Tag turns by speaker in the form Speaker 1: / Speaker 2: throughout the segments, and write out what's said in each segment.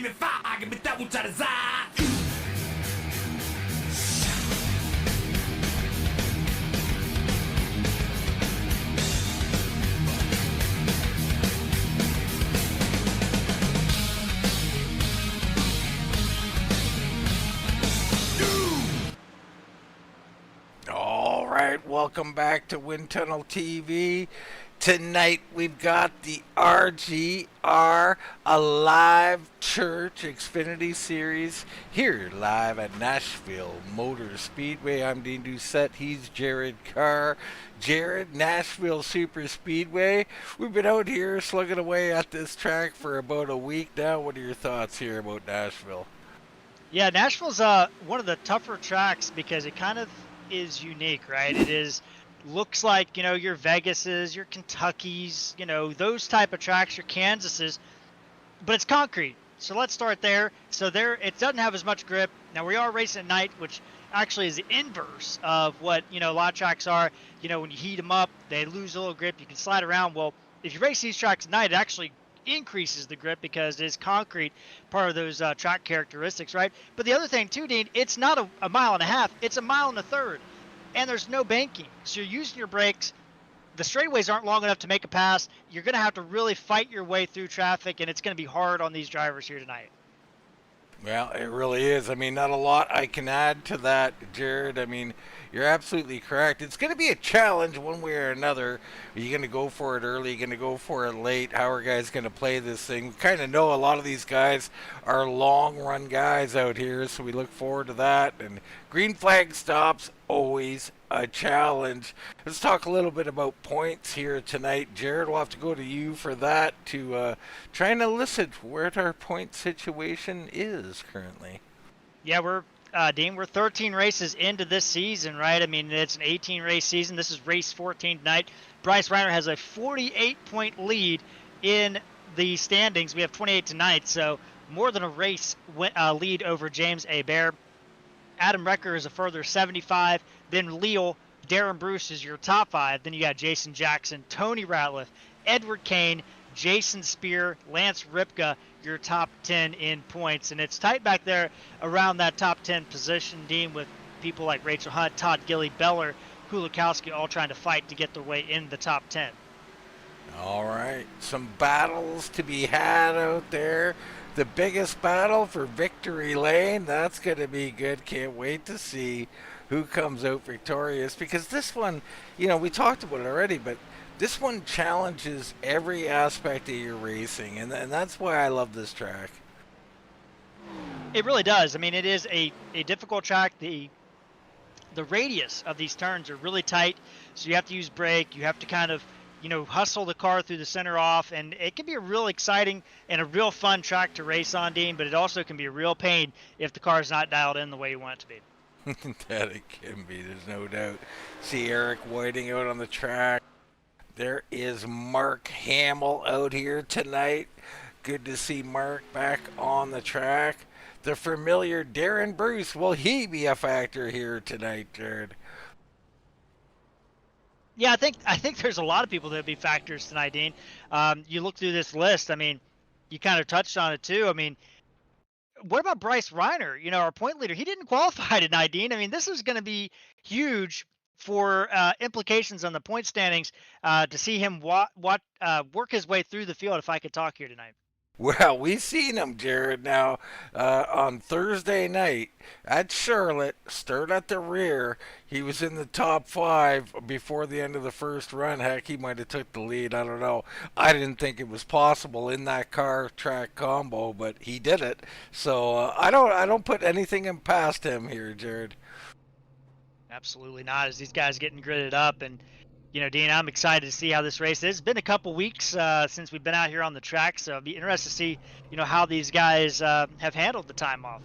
Speaker 1: give me fire, give me that one to the side.
Speaker 2: All right, welcome back to Wind Tunnel TV. Tonight we've got the RGR Alive Church Xfinity Series here live at Nashville Motor Speedway. I'm Dean Doucette. He's Jared Carr. Jared, Nashville Super Speedway. We've been out here slugging away at this track for about a week now. What are your thoughts here about Nashville?
Speaker 3: Yeah, Nashville's one of the tougher tracks because it kind of is unique, right? Looks like, your Vegases, your Kentuckys, those type of tracks, your Kansases, but it's concrete. So let's start there. So it doesn't have as much grip. Now we are racing at night, which actually is the inverse of what, a lot of tracks are. When you heat them up, they lose a little grip. You can slide around. Well, if you race these tracks at night, it actually increases the grip because it is concrete, part of those track characteristics, right? But the other thing too, Dean, it's not a mile and a half, it's a mile and a third. And there's no banking. So you're using your brakes. The straightaways aren't long enough to make a pass. You're going to have to really fight your way through traffic, and it's going to be hard on these drivers here tonight.
Speaker 2: Well, it really is. I mean, not a lot I can add to that, Jared. I mean, you're absolutely correct. It's going to be a challenge one way or another. Are you going to go for it early? Are you going to go for it late? How are guys going to play this thing? We kind of know a lot of these guys are long-run guys out here, so we look forward to that. And green flag stops, always a challenge. Let's talk a little bit about points here tonight. Jared, we'll have to go to you for that to try and elicit where our point situation is currently.
Speaker 3: Yeah, Dean, we're 13 races into this season, right? I mean, it's an 18-race season. This is race 14 tonight. Bryce Reiner has a 48-point lead in the standings. We have 28 tonight, so more than a race lead over James Hebert. Adam Recker is a further 75. Then Leal, Darren Bruce is your top 5. Then you got Jason Jackson, Tony Ratliff, Edward Kane, Jason Spear, Lance Ripka, your top 10 in points. And it's tight back there around that top 10 position, Dean, with people like Rachel Hunt, Todd Gilly, Beller, Kulikowski all trying to fight to get their way in the top 10.
Speaker 2: All right, some battles to be had out there. The biggest battle for victory lane, that's going to be good. Can't wait to see who comes out victorious, because this one, we talked about it already, but this one challenges every aspect of your racing, and that's why I love this track.
Speaker 3: It really does. I mean, it is a difficult track. The radius of these turns are really tight, so you have to use brake. You have to kind of hustle the car through the center off, and it can be a real exciting and a real fun track to race on, Dean, but it also can be a real pain if the car is not dialed in the way you want it to be.
Speaker 2: That it can be, there's no doubt. See Eric Whiting out on the track. There is Mark Hamill out here tonight. Good to see Mark back on the track. The familiar Darren Bruce, will he be a factor here tonight, Jared?
Speaker 3: Yeah, I think there's a lot of people that would be factors tonight, Dean. You look through this list. I mean, you kind of touched on it too. I mean, what about Bryce Reiner? Our point leader. He didn't qualify tonight, Dean. I mean, this is going to be huge for implications on the point standings to see him work his way through the field. If I could talk here tonight.
Speaker 2: Well, we seen him, Jared, now on Thursday night at Charlotte, stirred at the rear. He was in the top 5 before the end of the first run. Heck, he might have took the lead. I don't know. I didn't think it was possible in that car-track combo, but he did it. So I don't put anything in past him here, Jared.
Speaker 3: Absolutely not. As these guys getting gridded up, and Dean, I'm excited to see how this race is. It's been a couple weeks since we've been out here on the track, so I'll be interested to see, how these guys have handled the time off.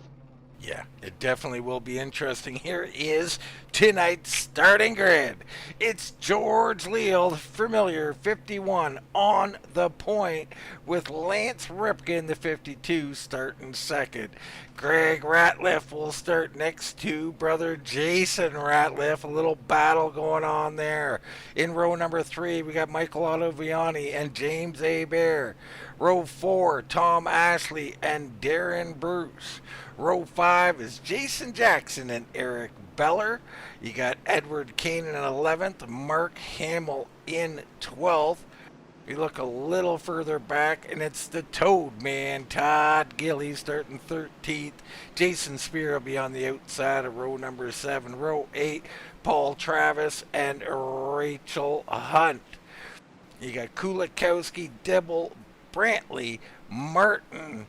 Speaker 2: Yeah, it definitely will be interesting. Here is tonight's starting grid. It's George Leal, familiar 51, on the point, with Lance Ripka in the 52 starting second. Greg Ratliff will start next to brother Jason Ratliff. A little battle going on there. In row number 3, we got Michael Ottaviani and James Hebert. Row 4, Tom Ashley and Darren Bruce. Row 5 is Jason Jackson and Eric Beller. You got Edward Kane in 11th, Mark Hamill in 12th. We look a little further back, and it's the Toad Man, Todd Gilly, starting 13th. Jason Spear will be on the outside of row number 7. Row 8, Paul Travis and Rachel Hunt. You got Kulikowski, Dibble, Brantley, Martin,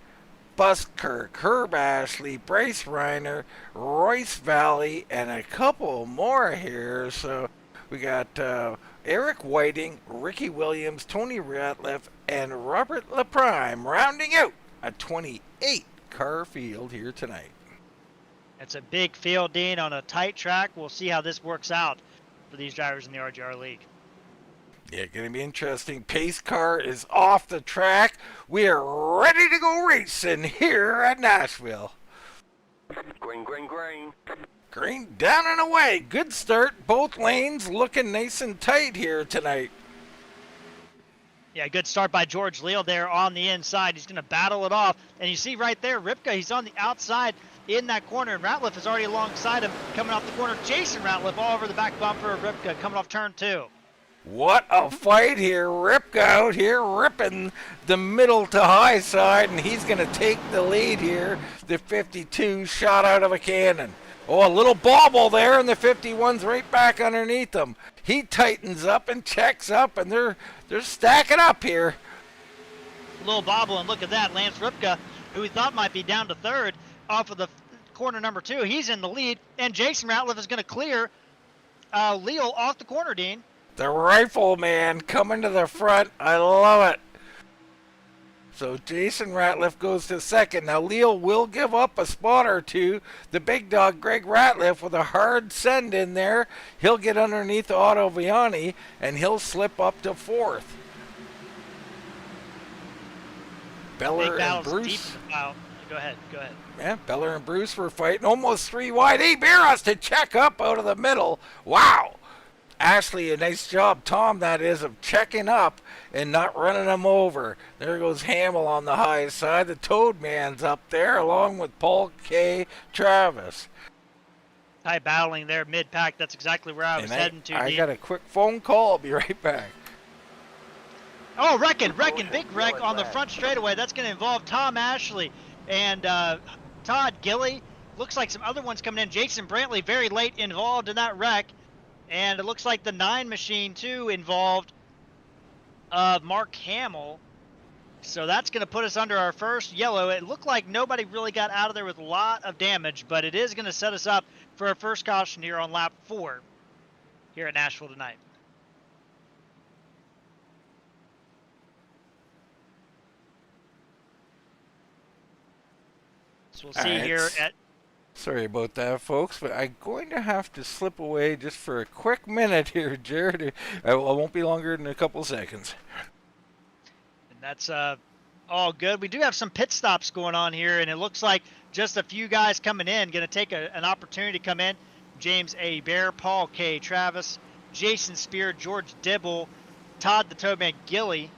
Speaker 2: Buskirk, Herb Ashley, Bryce Reiner, Royce Valley, and a couple more here. So we got Eric Whiting, Ricky Williams, Tony Ratliff, and Robert LaPrime rounding out a 28-car field here tonight.
Speaker 3: It's a big field, Dean, on a tight track. We'll see how this works out for these drivers in the RGR League.
Speaker 2: Yeah, going to be interesting. Pace car is off the track. We are ready to go racing here at Nashville.
Speaker 1: Green, green, green.
Speaker 2: Green down and away. Good start. Both lanes looking nice and tight here tonight.
Speaker 3: Yeah, good start by George Leal there on the inside. He's going to battle it off. And you see right there, Ripka, he's on the outside in that corner. And Ratliff is already alongside him coming off the corner. Jason Ratliff all over the back bumper of Ripka coming off turn 2.
Speaker 2: What a fight here. Ripka out here ripping the middle to high side, and he's going to take the lead here. The 52 shot out of a cannon. Oh, a little bobble there, and the 51's right back underneath him. He tightens up and checks up, and they're stacking up here.
Speaker 3: Little bobble, and look at that. Lance Ripka, who we thought might be down to third off of the corner number 2. He's in the lead, and Jason Ratliff is going to clear Leal off the corner, Dean.
Speaker 2: The Rifleman coming to the front. I love it. So Jason Ratliff goes to second. Now Leal will give up a spot or two. The big dog Greg Ratliff with a hard send in there. He'll get underneath Otto Viani and he'll slip up to fourth. Beller and Bruce.
Speaker 3: Go ahead.
Speaker 2: Yeah, Beller and Bruce were fighting almost 3 wide. Hey, Barros to check up out of the middle. Wow. Ashley, a nice job, Tom, that is, of checking up and not running him over. There goes Hamill on the high side. The Toad Man's up there along with Paul K. Travis.
Speaker 3: Tight battling there mid-pack. That's exactly where I was heading to.
Speaker 2: I got a quick phone call. I'll be right back.
Speaker 3: Oh, wrecking, big wreck on the front straightaway. That's going to involve Tom Ashley and Todd Gilly. Looks like some other ones coming in. Jason Brantley very late involved in that wreck. And it looks like the 9 machine, too, involved Mark Hamill. So that's going to put us under our first yellow. It looked like nobody really got out of there with a lot of damage, but it is going to set us up for our first caution here on lap 4 here at Nashville tonight. So we'll see here at...
Speaker 2: Sorry about that, folks, but I'm going to have to slip away just for a quick minute here, Jared. I won't be longer than a couple seconds.
Speaker 3: And that's all good. We do have some pit stops going on here, and it looks like just a few guys coming in, going to take an opportunity to come in. James A. Bear, Paul K. Travis, Jason Spear, George Dibble, Todd the Toadman Gilly,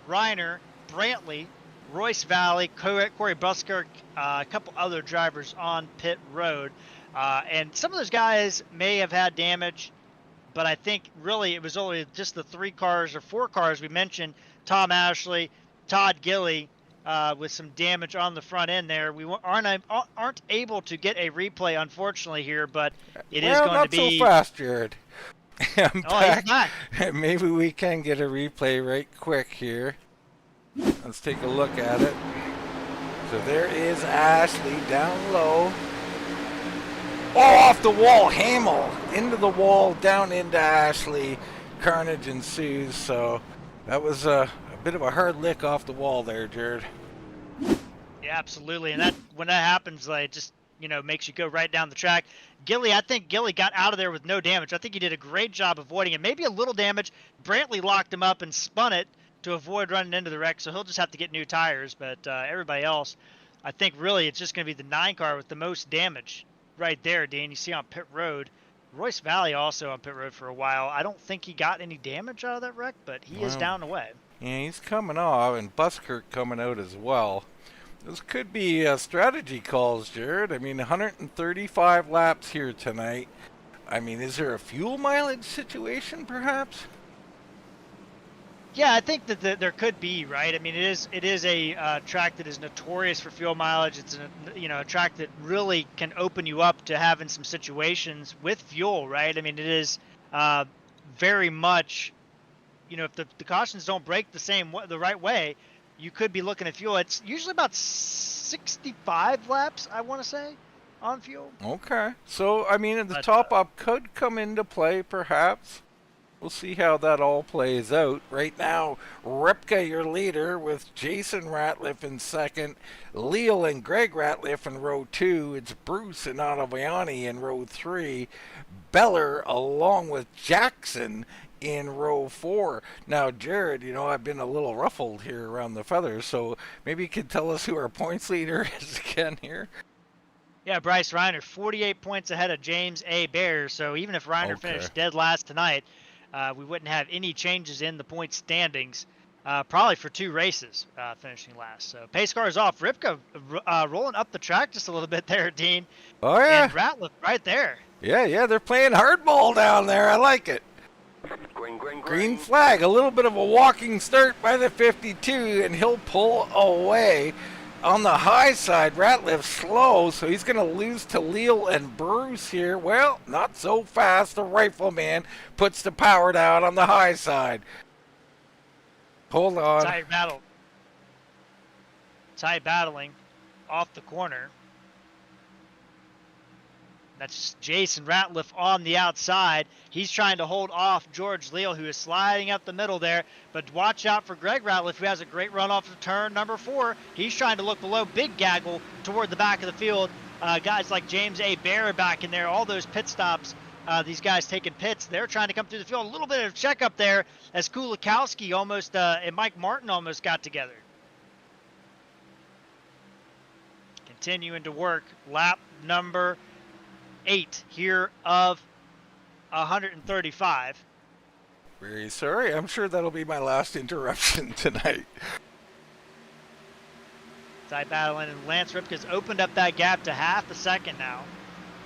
Speaker 3: Reiner, Brantley, Royce Valley, Corey Buskirk, a couple other drivers on pit road. And some of those guys may have had damage, but I think really it was only just the 3 cars or 4 cars we mentioned. Tom Ashley, Todd Gilly with some damage on the front end there. We aren't able to get a replay, unfortunately, here, but it is going to be...
Speaker 2: not so fast, Jared. I'm back.
Speaker 3: He's back.
Speaker 2: Maybe we can get a replay right quick here. Let's take a look at it. So there is Ashley down low. Oh, off the wall. Hamill into the wall, down into Ashley. Carnage ensues. So that was a bit of a hard lick off the wall there, Jared.
Speaker 3: Yeah, absolutely. And that when that happens, like, it just makes you go right down the track. I think Gilly got out of there with no damage. I think he did a great job avoiding it. Maybe a little damage. Brantley locked him up and spun it to avoid running into the wreck, so he'll just have to get new tires. But everybody else, I think really it's just going to be the 9 car with the most damage right there, Dean. You see on pit road. Royce Valley also on pit road for a while. I don't think he got any damage out of that wreck, but he is down away.
Speaker 2: Yeah, he's coming off, and Buskirk coming out as well. This could be strategy calls, Jared. I mean, 135 laps here tonight. I mean, is there a fuel mileage situation, perhaps?
Speaker 3: Yeah, I think that there could be, right? I mean, it is a track that is notorious for fuel mileage. It's a track that really can open you up to having some situations with fuel, right? I mean, it is very much, if the cautions don't break the right way, you could be looking at fuel. It's usually about 65 laps, I want to say, on fuel.
Speaker 2: Okay. So, I mean, the top up could come into play, perhaps. We'll see how that all plays out. Right now, Ripka, your leader, with Jason Ratliff in second, Leal and Greg Ratliff in row 2. It's Bruce and Ottaviani in row 3. Beller along with Jackson in row 4. Now, Jared, I've been a little ruffled here around the feathers, so maybe you could tell us who our points leader is again here.
Speaker 3: Yeah, Bryce Reiner, 48 points ahead of James A. Bear. So even if Reiner finished dead last tonight, we wouldn't have any changes in the point standings, probably for 2 races finishing last. So pace car is off. Ripka rolling up the track just a little bit there, Dean.
Speaker 2: Oh, yeah.
Speaker 3: And Ratliff right there.
Speaker 2: Yeah, they're playing hardball down there. I like it. Green flag, a little bit of a walking start by the 52, and he'll pull away. On the high side, Ratliff slow, so he's going to lose to Leal and Bruce here. Well, not so fast. The rifleman puts the power down on the high side. Hold on.
Speaker 3: Tight battling off the corner. That's Jason Ratliff on the outside. He's trying to hold off George Leal, who is sliding up the middle there. But watch out for Greg Ratliff, who has a great run off of turn number 4. He's trying to look below Big Gaggle toward the back of the field. Guys like James A. Bear are back in there. All those pit stops, these guys taking pits, they're trying to come through the field. A little bit of checkup there as Kulikowski and Mike Martin almost got together. Continuing to work lap number 8 here of 135.
Speaker 2: Very sorry. I'm sure that'll be my last interruption tonight.
Speaker 3: Tight battling, and Lance Ripka's opened up that gap to half a second now,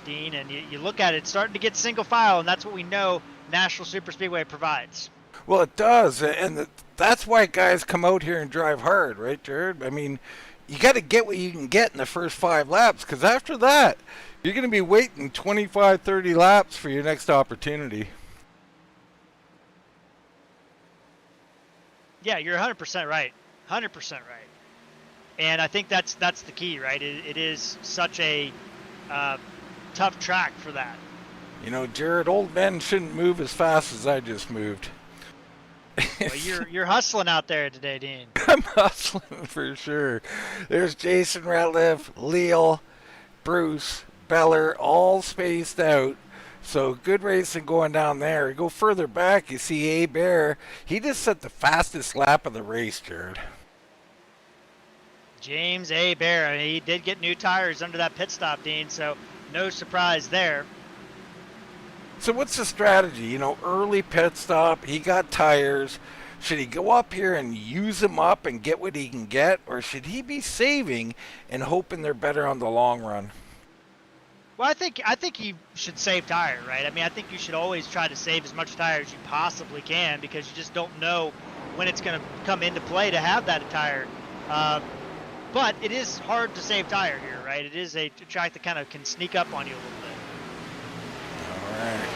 Speaker 3: Dean. And you look at it, it's starting to get single file, and that's what we know Nashville Superspeedway provides.
Speaker 2: Well, it does, and that's why guys come out here and drive hard, right, Jared? I mean, you got to get what you can get in the first 5 laps, because after that, you're going to be waiting 25, 30 laps for your next opportunity.
Speaker 3: Yeah, you're 100% right. 100% right. And I think that's the key, right? It is such a tough track for that.
Speaker 2: Jared, old men shouldn't move as fast as I just moved.
Speaker 3: Well, you're hustling out there today, Dean.
Speaker 2: I'm hustling for sure. There's Jason Ratliff, Leal, Bruce, Beller, all spaced out. So good racing going down there. You go further back, you see A. Bear. He just set the fastest lap of the race, Jared.
Speaker 3: James A. Bear. He did get new tires under that pit stop, Dean, so no surprise there.
Speaker 2: So what's the strategy? Early pit stop, he got tires. Should he go up here and use them up and get what he can get? Or should he be saving and hoping they're better on the long run?
Speaker 3: Well, I think you should save tire, right? I mean, I think you should always try to save as much tire as you possibly can, because you just don't know when it's going to come into play to have that tire. But it is hard to save tire here, right? It is a track that kind of can sneak up on you a little bit.
Speaker 2: All right.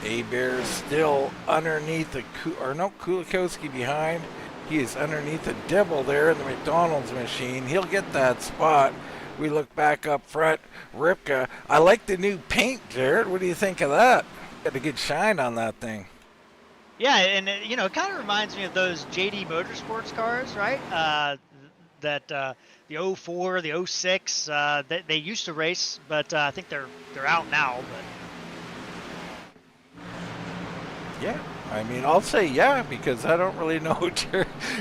Speaker 2: A-Bear still underneath Kulikowski behind. He is underneath the Dibble there in the McDonald's machine. He'll get that spot. We look back up front. Ripka. I like the new paint, Jared. What do you think of that? Got a good shine on that thing.
Speaker 3: Yeah, and it kind of reminds me of those JD Motorsports cars, right? The 04, the 06, they used to race, but I think they're out now. But
Speaker 2: yeah, I mean, I'll say yeah, because I don't really know.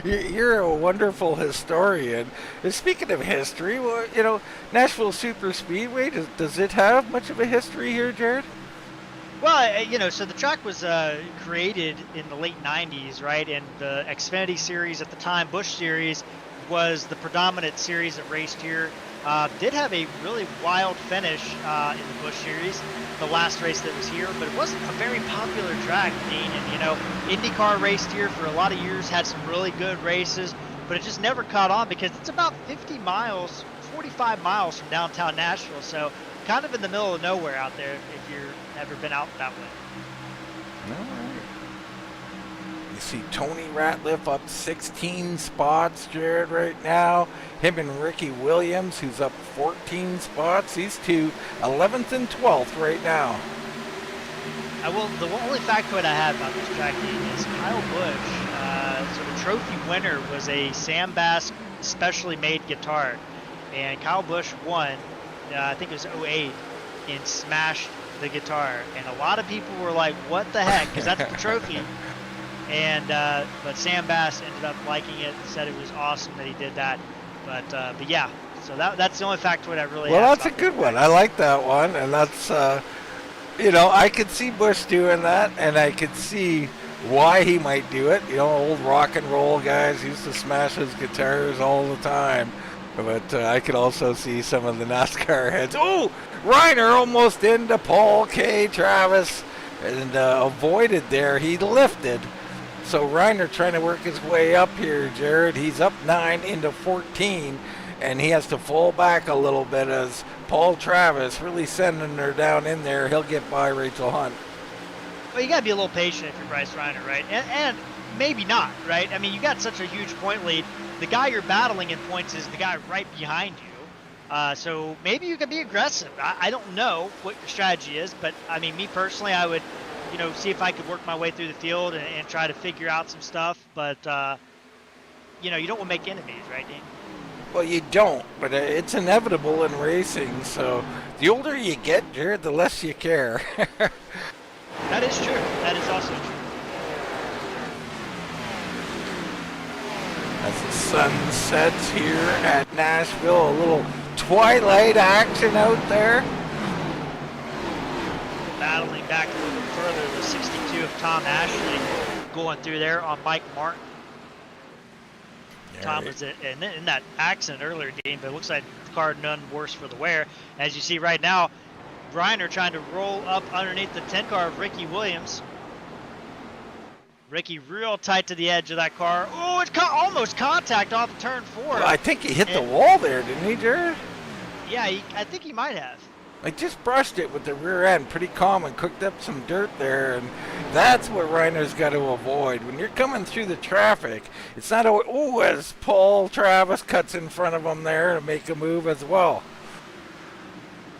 Speaker 2: You're a wonderful historian. And speaking of history, well, Nashville Super Speedway, does it have much of a history here, Jared?
Speaker 3: Well, so the track was created in the late 90s, right? And the Xfinity Series at the time, Busch Series, was the predominant series that raced here. Did have a really wild finish in the Busch Series, the last race that was here, but it wasn't a very popular track, Dean. And, IndyCar raced here for a lot of years, had some really good races, but it just never caught on because it's about 50 miles, 45 miles from downtown Nashville. So kind of in the middle of nowhere out there if you've never been out that way.
Speaker 2: All right. You see Tony Ratliff up 16 spots, Jared, right now. Him and Ricky Williams, who's up 14 spots. These two, 11th and 12th right now.
Speaker 3: The only factoid I have about this track, Dean, is Kyle Busch. So the trophy winner was a Sam Bass specially made guitar. And Kyle Busch won, I think it was 08, and smashed the guitar. And a lot of people were like, what the heck? Because that's the trophy. And but Sam Bass ended up liking it and said it was awesome that he did that. But yeah, so that's the only factoid I really have.
Speaker 2: Well, that's a good one. I like that one. And that's, I could see Bush doing that, and I could see why he might do it. Old rock and roll guys used to smash his guitars all the time. But I could also see some of the NASCAR heads. Oh, Reiner almost into Paul K. Travis and avoided there. He lifted. So Reiner trying to work his way up here, Jared. He's up 9 into 14, and he has to fall back a little bit as Paul Travis really sending her down in there. He'll get by Rachel Hunt.
Speaker 3: Well, you got to be a little patient if you're Bryce Reiner, right? And maybe not, right? I mean, you got such a huge point lead. The guy you're battling in points is the guy right behind you. So maybe you can be aggressive. I don't know what your strategy is, but I mean, me personally, I would, see if I could work my way through the field and try to figure out some stuff. But, you don't want to make enemies, right, Dean?
Speaker 2: Well, you don't, but it's inevitable in racing. So the older you get, Jared, the less you care.
Speaker 3: That is true. That is also true.
Speaker 2: As the sun sets here at Nashville, a little twilight action out there.
Speaker 3: Battling back a little bit further, the 62 of Tom Ashley going through there on Mike Martin.
Speaker 2: Yeah,
Speaker 3: Tom was in that accident earlier, Dean, but it looks like the car none worse for the wear. As you see right now, Reiner trying to roll up underneath the 10 car of Ricky Williams. Ricky real tight to the edge of that car. Oh, it's almost contact off of turn 4.
Speaker 2: Well, I think he hit the wall there, didn't he, Jared?
Speaker 3: Yeah, I think he might have.
Speaker 2: I just brushed it with the rear end, pretty calm, and cooked up some dirt there, and that's what Reiner's got to avoid. When you're coming through the traffic, it's not as Paul Travis cuts in front of him there to make a move as well.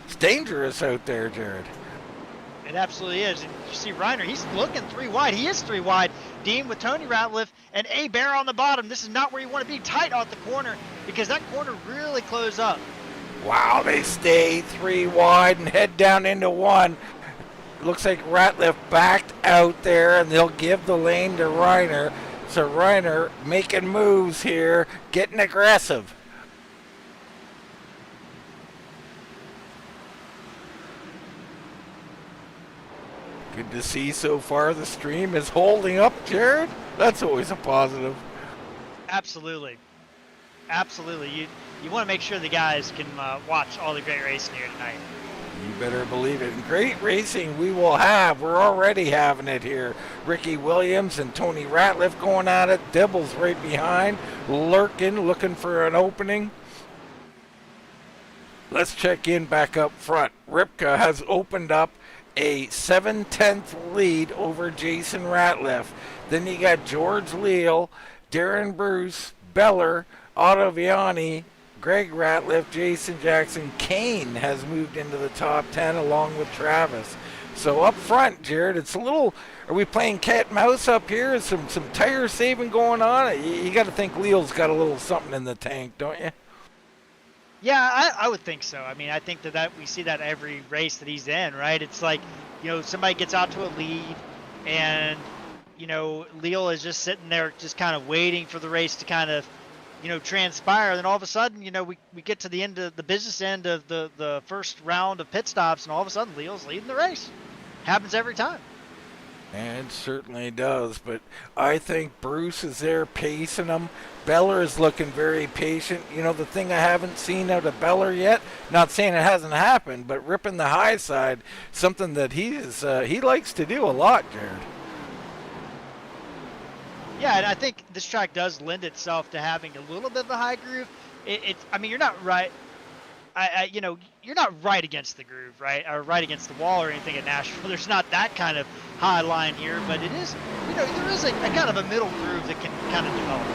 Speaker 2: It's dangerous out there, Jared.
Speaker 3: It absolutely is. And you see Reiner, he's looking 3 wide. He is 3 wide. Dean with Tony Ratliff and A. Bear on the bottom. This is not where you want to be. Tight off the corner because that corner really closed up.
Speaker 2: Wow, they stay 3 wide and head down into 1. Looks like Ratliff backed out there, and they'll give the lane to Reiner. So Reiner making moves here, getting aggressive. Good to see so far the stream is holding up, Jared. That's always a positive.
Speaker 3: Absolutely. Absolutely. You want to make sure the guys can watch all the great racing here tonight.
Speaker 2: You better believe it. And great racing we will have. We're already having it here. Ricky Williams and Tony Ratliff going at it. Dibble's right behind, lurking, looking for an opening. Let's check in back up front. Ripka has opened up a 7/10 lead over Jason Ratliff. Then you got George Leal, Darren Bruce, Beller, Ottaviani, Greg Ratliff, Jason Jackson. Kane has moved into the top 10 along with Travis. So up front, Jared, it's a little, are we playing cat and mouse up here? Is some tire saving going on? You got to think Leal's got a little something in the tank, don't you?
Speaker 3: Yeah, I would think so. I mean, I think that we see that every race that he's in, right? It's like, somebody gets out to a lead and, Leal is just sitting there just kind of waiting for the race to kind of, transpire. Then all of a sudden, we get to the end of the business end of the first round of pit stops, and all of a sudden Leal's leading the race. Happens every time.
Speaker 2: And it certainly does, but I think Bruce is there pacing him. Beller is looking very patient. You know, the thing I haven't seen out of Beller yet, not saying it hasn't happened, but ripping the high side, something that he likes to do a lot, Jared.
Speaker 3: Yeah, and I think this track does lend itself to having a little bit of a high groove. I mean, you're not right. You're not right against the groove, right, or right against the wall or anything at Nashville. There's not that kind of high line here, but it is, there is a kind of a middle groove that can kind of develop.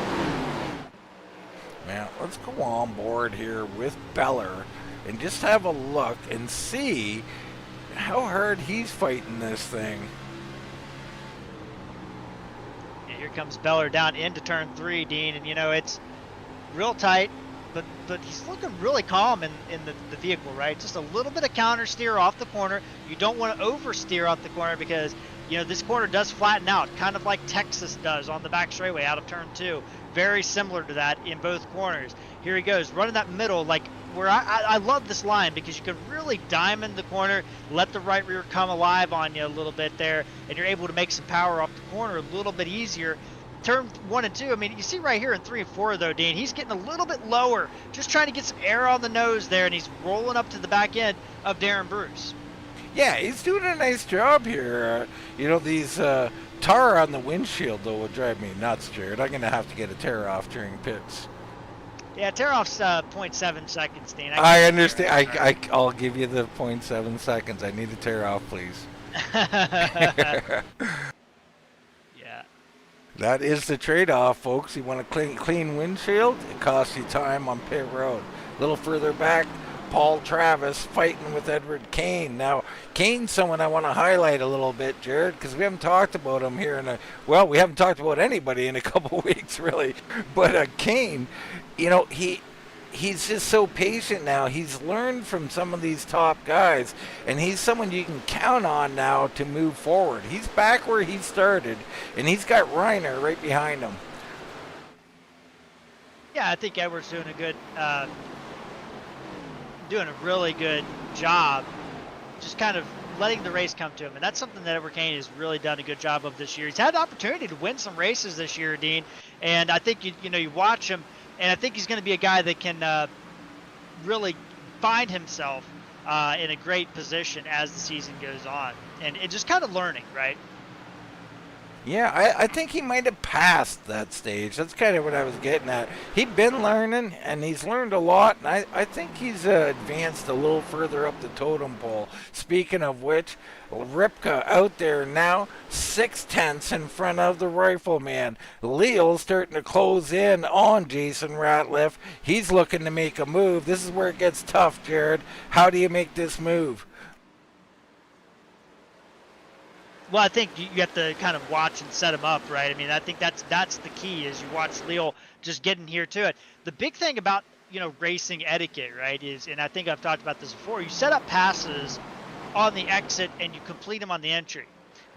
Speaker 2: Now, let's go on board here with Beller and just have a look and see how hard he's fighting this thing.
Speaker 3: And here comes Beller down into turn 3, Dean, and it's real tight. But he's looking really calm in the vehicle, right? Just a little bit of counter steer off the corner. You don't want to oversteer off the corner because, this corner does flatten out, kind of like Texas does on the back straightaway out of turn 2. Very similar to that in both corners. Here he goes, running that middle, like where I love this line because you can really diamond the corner, let the right rear come alive on you a little bit there, and you're able to make some power off the corner a little bit easier. Turn 1 and 2, I mean, you see right here in 3 and 4, though, Dean, he's getting a little bit lower, just trying to get some air on the nose there, and he's rolling up to the back end of Darren Bruce.
Speaker 2: Yeah, he's doing a nice job here. These tar on the windshield, though, would drive me nuts, Jared. I'm going to have to get a tear off during pits.
Speaker 3: Yeah, tear off's 0.7 seconds, Dean.
Speaker 2: I understand. I'll give you the 0.7 seconds. I need a tear off, please. That is the trade-off, folks. You want a clean windshield, it costs you time on pit road. A little further back, Paul Travis fighting with Edward Kane. Now, Kane's someone I want to highlight a little bit, Jared, because we haven't talked about him here we haven't talked about anybody in a couple weeks, really. But Kane, he's just so patient now. He's learned from some of these top guys, and he's someone you can count on now to move forward. He's back where he started, and he's got Reiner right behind him.
Speaker 3: Yeah, I think Edward's doing a really good job just kind of letting the race come to him, and that's something that Edward Kane has really done a good job of this year. He's had the opportunity to win some races this year, Dean, and I think you watch him, and I think he's going to be a guy that can really find himself in a great position as the season goes on, and just kind of learning, right?
Speaker 2: Yeah, I think he might have passed that stage. That's kind of what I was getting at. He'd been learning, and he's learned a lot, and I think he's advanced a little further up the totem pole. Speaking of which, Ripka out there now, 6/10 in front of the Rifleman. Leo's starting to close in on Jason Ratliff. He's looking to make a move. This is where it gets tough, Jared. How do you make this move?
Speaker 3: Well, I think you have to kind of watch and set him up, right? I mean, I think that's the key is you watch Leo just getting here to it. The big thing about, racing etiquette, right, is, and I think I've talked about this before, you set up passes on the exit and you complete them on the entry.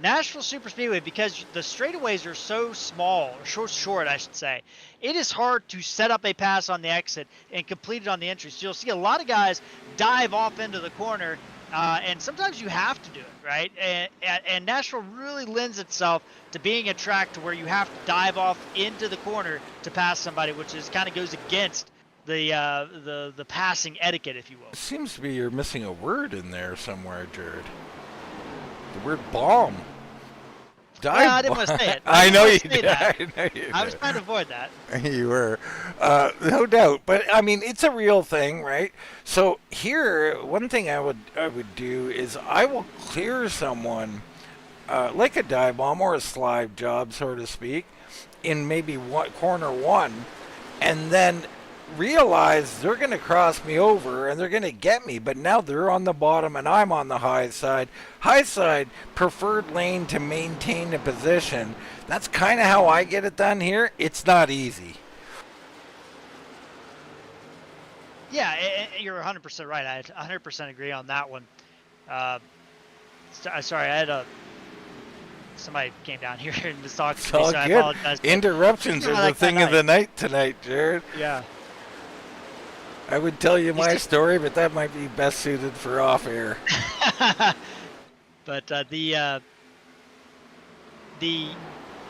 Speaker 3: Nashville Superspeedway, because the straightaways are so small, or so short, I should say, it is hard to set up a pass on the exit and complete it on the entry. So you'll see a lot of guys dive off into the corner, and sometimes you have to do it, right? And Nashville really lends itself to being a track to where you have to dive off into the corner to pass somebody, which is kind of goes against the passing etiquette, if you will.
Speaker 2: It seems to be you're missing a word in there somewhere, Jared. The word bomb.
Speaker 3: I didn't want to say it.
Speaker 2: I know you did.
Speaker 3: I was trying to avoid that.
Speaker 2: You were. No doubt. But, I mean, it's a real thing, right? So here, one thing I would do is I will clear someone, like a dive bomb or a slide job, so to speak, in maybe corner 1, and then realize they're going to cross me over and they're going to get me, but now they're on the bottom and I'm on the high side. High side, preferred lane to maintain the position. That's kind of how I get it done here. It's not easy.
Speaker 3: Yeah, you're 100% right. I 100% agree on that one. Sorry, I had somebody came down here and was talking to me, so I apologize.
Speaker 2: Interruptions are the thing of the night tonight, Jared.
Speaker 3: Yeah.
Speaker 2: I would tell you my story, but that might be best suited for off air.
Speaker 3: But the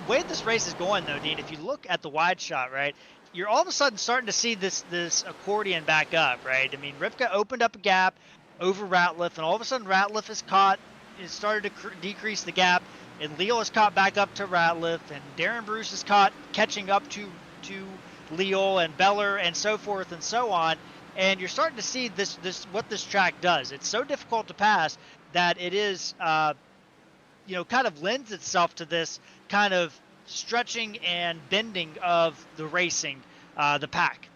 Speaker 3: way this race is going, though, Dean, if you look at the wide shot, right, you're all of a sudden starting to see this accordion back up, right? I mean, Rivka opened up a gap over Ratliff, and all of a sudden Ratliff is caught. It started to decrease the gap, and Leal is caught back up to Ratliff, and Darren Bruce is caught catching up to Leal and Beller and so forth and so on. And you're starting to see this what this track does. It's so difficult to pass that it is kind of lends itself to this kind of stretching and bending of the racing, the pack.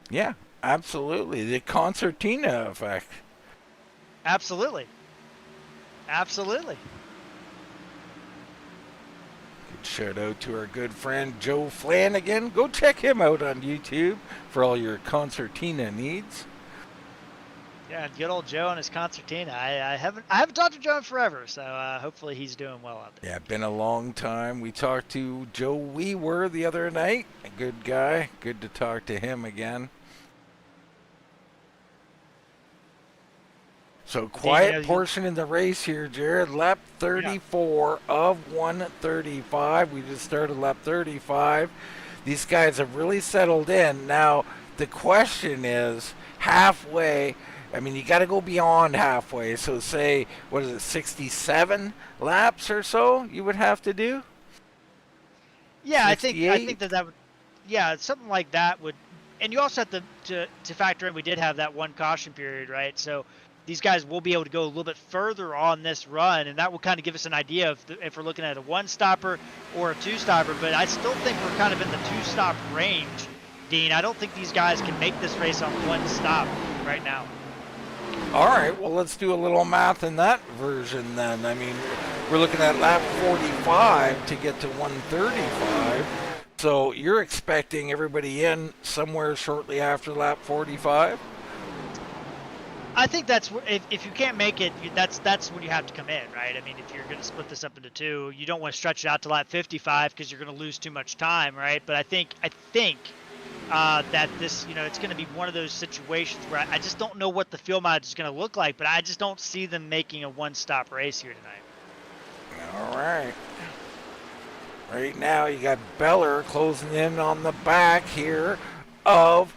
Speaker 2: Yeah, absolutely. The concertina effect.
Speaker 3: Absolutely. Absolutely.
Speaker 2: Good shout out to our good friend Joe Flanagan. Go check him out on YouTube for all your concertina needs.
Speaker 3: Yeah, good old Joe and his concertina. I haven't talked to Joe in forever, so hopefully he's doing well out there.
Speaker 2: Yeah, been a long time. We talked to Joe Weewer the other night. A good guy. Good to talk to him again. So quiet portion in the race here, Jared. Lap 34 of 135. We just started lap 35. These guys have really settled in. Now, the question is, halfway, I mean, you got to go beyond halfway. So say, 67 laps or so you would have to do?
Speaker 3: Yeah, 68? I think that would, yeah, something like that would, and you also have to factor in, we did have that one caution period, right? So these guys will be able to go a little bit further on this run, and that will kind of give us an idea of if we're looking at a one-stopper or a two-stopper. But I still think we're kind of in the two-stop range, Dean. I don't think these guys can make this race on one stop right now.
Speaker 2: All right, well, let's do a little math in that version then. I mean, we're looking at lap 45 to get to 135. So you're expecting everybody in somewhere shortly after lap 45?
Speaker 3: I think that's if you can't make it, that's when you have to come in, right? I mean, if you're going to split this up into two, you don't want to stretch it out to lap 55 because you're going to lose too much time, right? But I think that this, it's going to be one of those situations where I just don't know what the field mileage is going to look like, but I just don't see them making a one-stop race here tonight.
Speaker 2: All right. Right now, you got Beller closing in on the back here of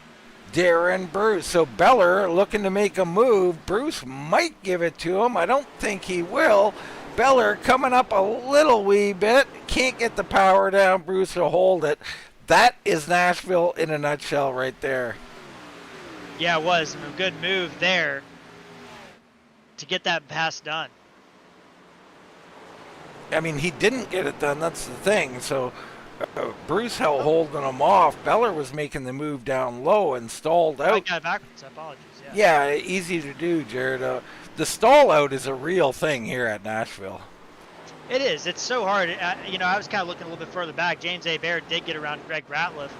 Speaker 2: Darren Bruce. So Beller looking to make a move. Bruce might give it to him. I don't think he will. Beller coming up a little wee bit. Can't get the power down. Bruce will hold it. That is Nashville in a nutshell right there.
Speaker 3: Yeah, it was a good move there to get that pass done.
Speaker 2: I mean, he didn't get it done. That's the thing. So Bruce held holding him off. Beller was making the move down low and stalled out.
Speaker 3: I got backwards. Apologies. Yeah,
Speaker 2: easy to do, Jared. The stall out is a real thing here at Nashville.
Speaker 3: It is. It's so hard. I was kind of looking a little bit further back. James A. Baird did get around Greg Ratliff,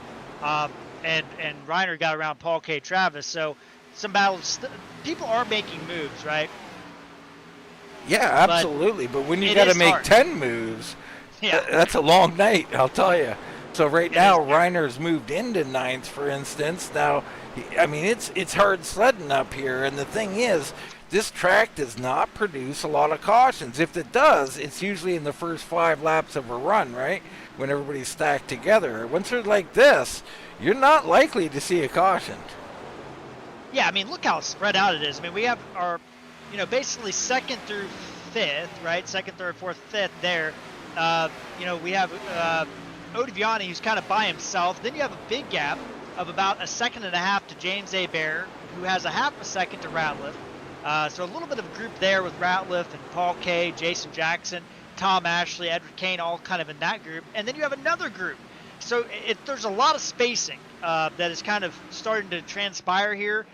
Speaker 3: and Reiner got around Paul K. Travis. So some battles. People are making moves, right?
Speaker 2: Yeah, absolutely. But when you got to make hard. 10 moves, that's a long night, I'll tell you. So right now, Reiner's moved into ninth, for instance. Now, I mean, it's hard sledding up here. And the thing is, this track does not produce a lot of cautions. If it does, it's usually in the first 5 laps of a run, right? When everybody's stacked together. Once they're like this, you're not likely to see a caution.
Speaker 3: Yeah, I mean, look how spread out it is. I mean, we have our, basically second through fifth, right? Second, third, fourth, fifth there. We have Odiviani, who's kind of by himself. Then you have a big gap of about a second and a half to James A. Baird, who has a half a second to Ratliff. So a little bit of a group there with Ratliff and Paul K., Jason Jackson, Tom Ashley, Edward Kane, all kind of in that group. And then you have another group. So there's a lot of spacing that is kind of starting to transpire here.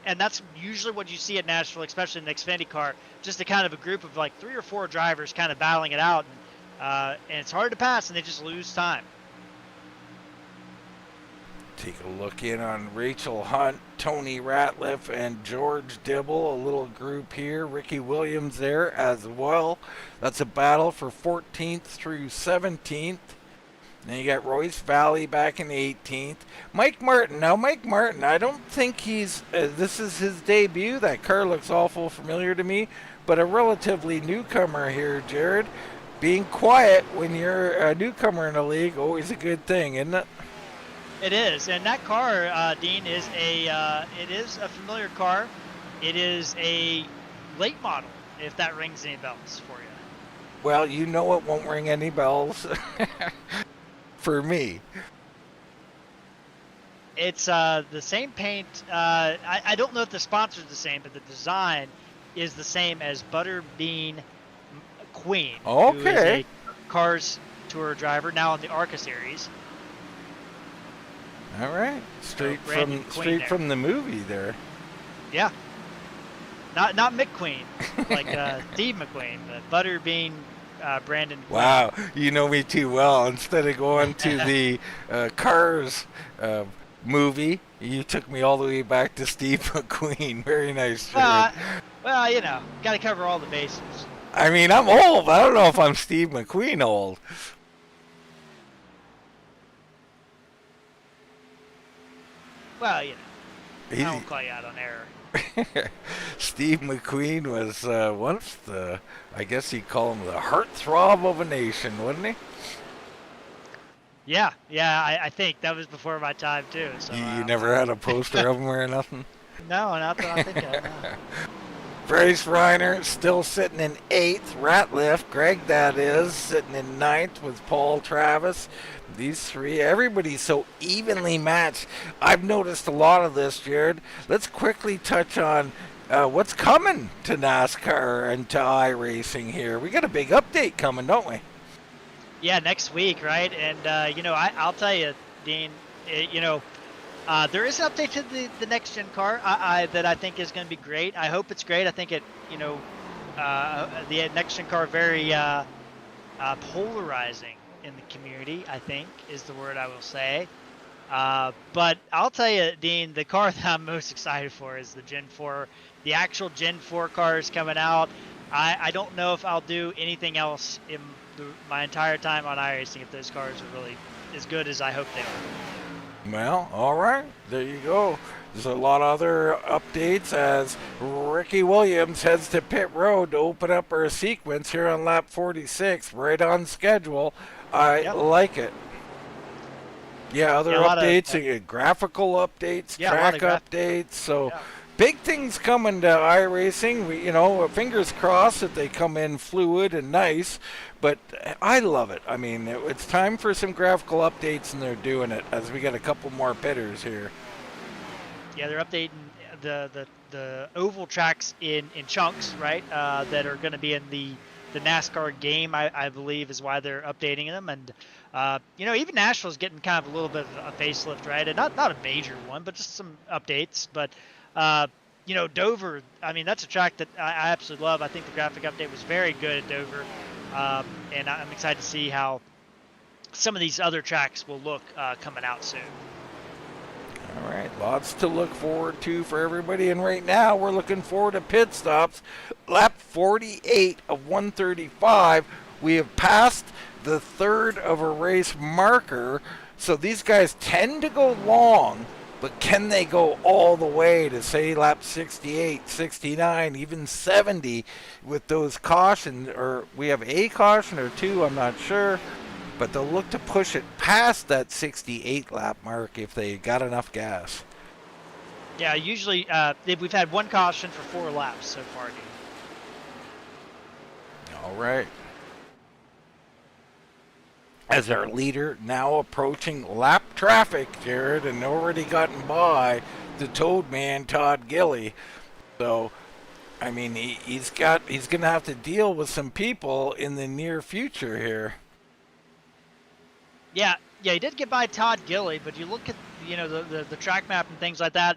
Speaker 3: And that's usually what you see at Nashville, especially in the Xfinity car, just a kind of a group of like 3 or 4 drivers kind of battling it out. And it's hard to pass, and they just lose time.
Speaker 2: Take a look in on Rachel Hunt, Tony Ratliff, and George Dibble. A little group here. Ricky Williams there as well. That's a battle for 14th through 17th. Then you got Royce Valley back in 18th. Mike Martin. Now, Mike Martin, I don't think he's... this is his debut. That car looks awful familiar to me. But a relatively newcomer here, Jared. Being quiet when you're a newcomer in the league, always a good thing, isn't it?
Speaker 3: It is. And that car, Dean, is it is a familiar car. It is a late model, if that rings any bells for you.
Speaker 2: Well, you know it won't ring any bells for me.
Speaker 3: It's the same paint. I don't know if the sponsor's the same, but the design is the same as Butterbean Queen, who is
Speaker 2: Okay.
Speaker 3: a Cars Tour driver now in the ARCA series.
Speaker 2: All right. Straight
Speaker 3: Brandon
Speaker 2: from
Speaker 3: Queen
Speaker 2: straight
Speaker 3: there.
Speaker 2: from the movie there.
Speaker 3: Yeah. Not McQueen, like Steve McQueen, but Butterbean Brandon Queen.
Speaker 2: Wow, you know me too well. Instead of going to the Cars movie, you took me all the way back to Steve McQueen. Very nice, Jared.
Speaker 3: Well, you know, got to cover all the bases.
Speaker 2: I mean, I'm old, but I don't know if I'm Steve McQueen old.
Speaker 3: Well, you know, I won't call you out on error.
Speaker 2: Steve McQueen was once the, I guess you'd call him the heartthrob of a nation, wouldn't he?
Speaker 3: Yeah, I think that was before my time too. So
Speaker 2: You never had a poster of him or nothing?
Speaker 3: No, not that I think of. No.
Speaker 2: Bryce Reiner still sitting in 8th. Ratliff, Greg that is, sitting in 9th with Paul Travis. These three, everybody's so evenly matched. I've noticed a lot of this, Jared. Let's quickly touch on what's coming to NASCAR and to iRacing here. We got a big update coming, don't we?
Speaker 3: Yeah, next week, right? And you know, I'll tell you, Dean. You know, there is an update to the next gen car that I think is going to be great. I hope it's great. I think it, you know, the next gen car very polarizing in the community, I think is the word I will say. But I'll tell you, Dean, the car that I'm most excited for is the Gen 4. The actual Gen 4 cars coming out. I don't know if I'll do anything else in my entire time on iRacing if those cars are really as good as I hope they are.
Speaker 2: Well, all right. There you go. There's a lot of other updates as Ricky Williams heads to pit road to open up our sequence here on lap 46, right on schedule. I like it. Yeah, other updates, graphical updates, track updates. So big things coming to iRacing. We, you know, fingers crossed that they come in fluid and nice. But I love it. I mean, it's time for some graphical updates, and they're doing it as we got a couple more pitters here.
Speaker 3: Yeah, they're updating the oval tracks in chunks, right? That are going to be in the NASCAR game, I believe, is why they're updating them. And you know, even Nashville's getting kind of a little bit of a facelift, right? And not a major one, but just some updates. But you know, Dover, I mean, that's a track that I absolutely love. I think the graphic update was very good at Dover. And I'm excited to see how some of these other tracks will look coming out soon.
Speaker 2: All right, lots to look forward to for everybody. And right now, we're looking forward to pit stops. Lap 48 of 135. We have passed the third of a race marker. So these guys tend to go long, but can they go all the way to, say, lap 68, 69, even 70 with those cautions? Or we have a caution or two, I'm not sure. But they'll look to push it past that 68 lap mark if they got enough gas.
Speaker 3: Yeah, usually we've had one caution for 4 laps so far, dude.
Speaker 2: All right. As our leader now approaching lap traffic, Jared, and already gotten by the Toad Man, Todd Gilly. So, I mean, he's going to have to deal with some people in the near future here.
Speaker 3: Yeah, he did get by Todd Gilly, but you look at, you know, the track map and things like that,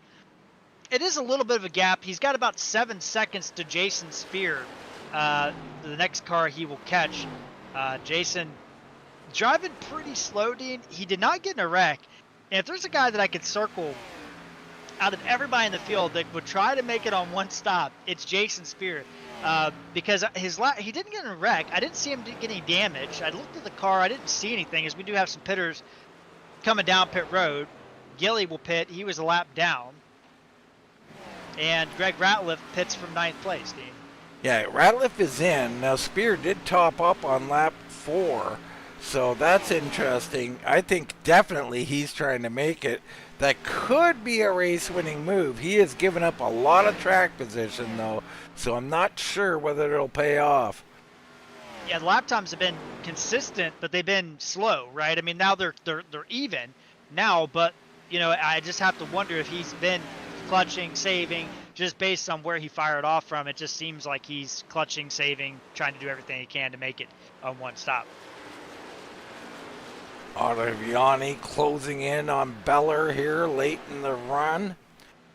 Speaker 3: it is a little bit of a gap. He's got about 7 seconds to Jason Spear, the next car he will catch. Jason driving pretty slow, Dean. He did not get in a wreck. And if there's a guy that I could circle out of everybody in the field that would try to make it on one stop, it's Jason Spear. Because he didn't get in a wreck. I didn't see him get any damage. I looked at the car. I didn't see anything, as we do have some pitters coming down pit road. Gilly will pit. He was a lap down. And Greg Ratliff pits from 9th place, Dean.
Speaker 2: Yeah, Ratliff is in. Now, Spear did top up on lap 4, so that's interesting. I think definitely he's trying to make it. That could be a race-winning move. He has given up a lot of track position, though, so I'm not sure whether it'll pay off.
Speaker 3: Yeah, the lap times have been consistent, but they've been slow, right? I mean, now they're even now, but you know, I just have to wonder if he's been clutching, saving, just based on where he fired off from. It just seems like he's clutching, saving, trying to do everything he can to make it on one stop.
Speaker 2: Ottaviani closing in on Beller here late in the run.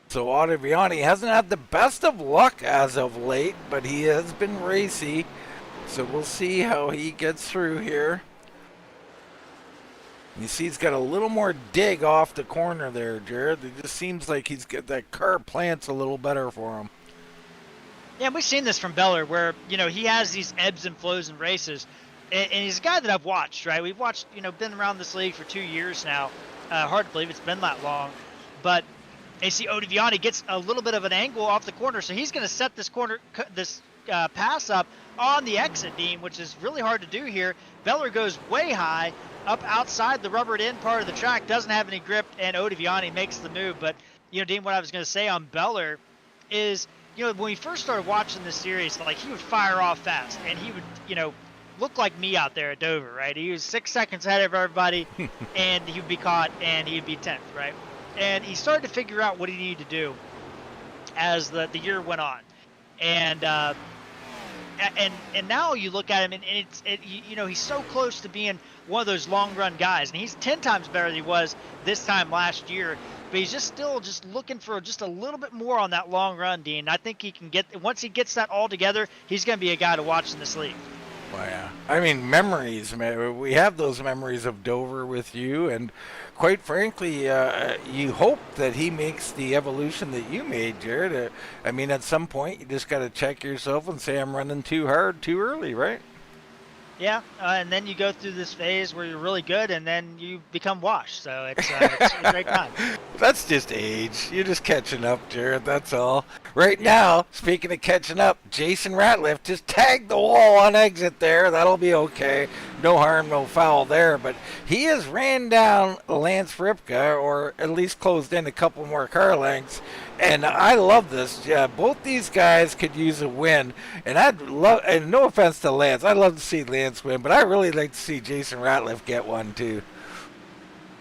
Speaker 2: So Ottaviani hasn't had the best of luck as of late, but he has been racy. So we'll see how he gets through here. You see he's got a little more dig off the corner there, Jared. It just seems like he's got that car plants a little better for him.
Speaker 3: Yeah, we've seen this from Beller where, you know, he has these ebbs and flows in races. And he's a guy that I've watched, right? We've watched, you know, been around this league for 2 years now. Hard to believe it's been that long. But you see Ottaviani gets a little bit of an angle off the corner, so he's going to set this pass up on the exit, Dean, which is really hard to do here. Beller goes way high, up outside the rubbered in part of the track, doesn't have any grip, and Ottaviani makes the move. But, you know, Dean, what I was going to say on Beller is, you know, when we first started watching this series, like, he would fire off fast, and he would, you know, look like me out there at Dover, right? He was 6 seconds ahead of everybody, and he would be caught, and he'd be 10th, right? And he started to figure out what he needed to do as the year went on. And now you look at him, and you know, he's so close to being one of those long run guys, and he's 10 times better than he was this time last year. But he's still looking for just a little bit more on that long run, Dean. I think he can once he gets that all together, he's going to be a guy to watch in this league.
Speaker 2: Well, yeah. I mean, memories, man. We have those memories of Dover with you, and quite frankly, you hope that he makes the evolution that you made, Jared. I mean, at some point, you just got to check yourself and say, I'm running too hard, too early, right?
Speaker 3: Yeah, and then you go through this phase where you're really good, and then you become washed. So it's a great time.
Speaker 2: That's just age. You're just catching up, Jared. That's all. Right now, speaking of catching up, Jason Ratliff just tagged the wall on exit there. That'll be okay. No harm, no foul there. But he has ran down Lance Ripka, or at least closed in a couple more car lengths. And I love this. Yeah, both these guys could use a win. And I'd love, and no offense to Lance, I'd love to see Lance win, but I really like to see Jason Ratliff get one too.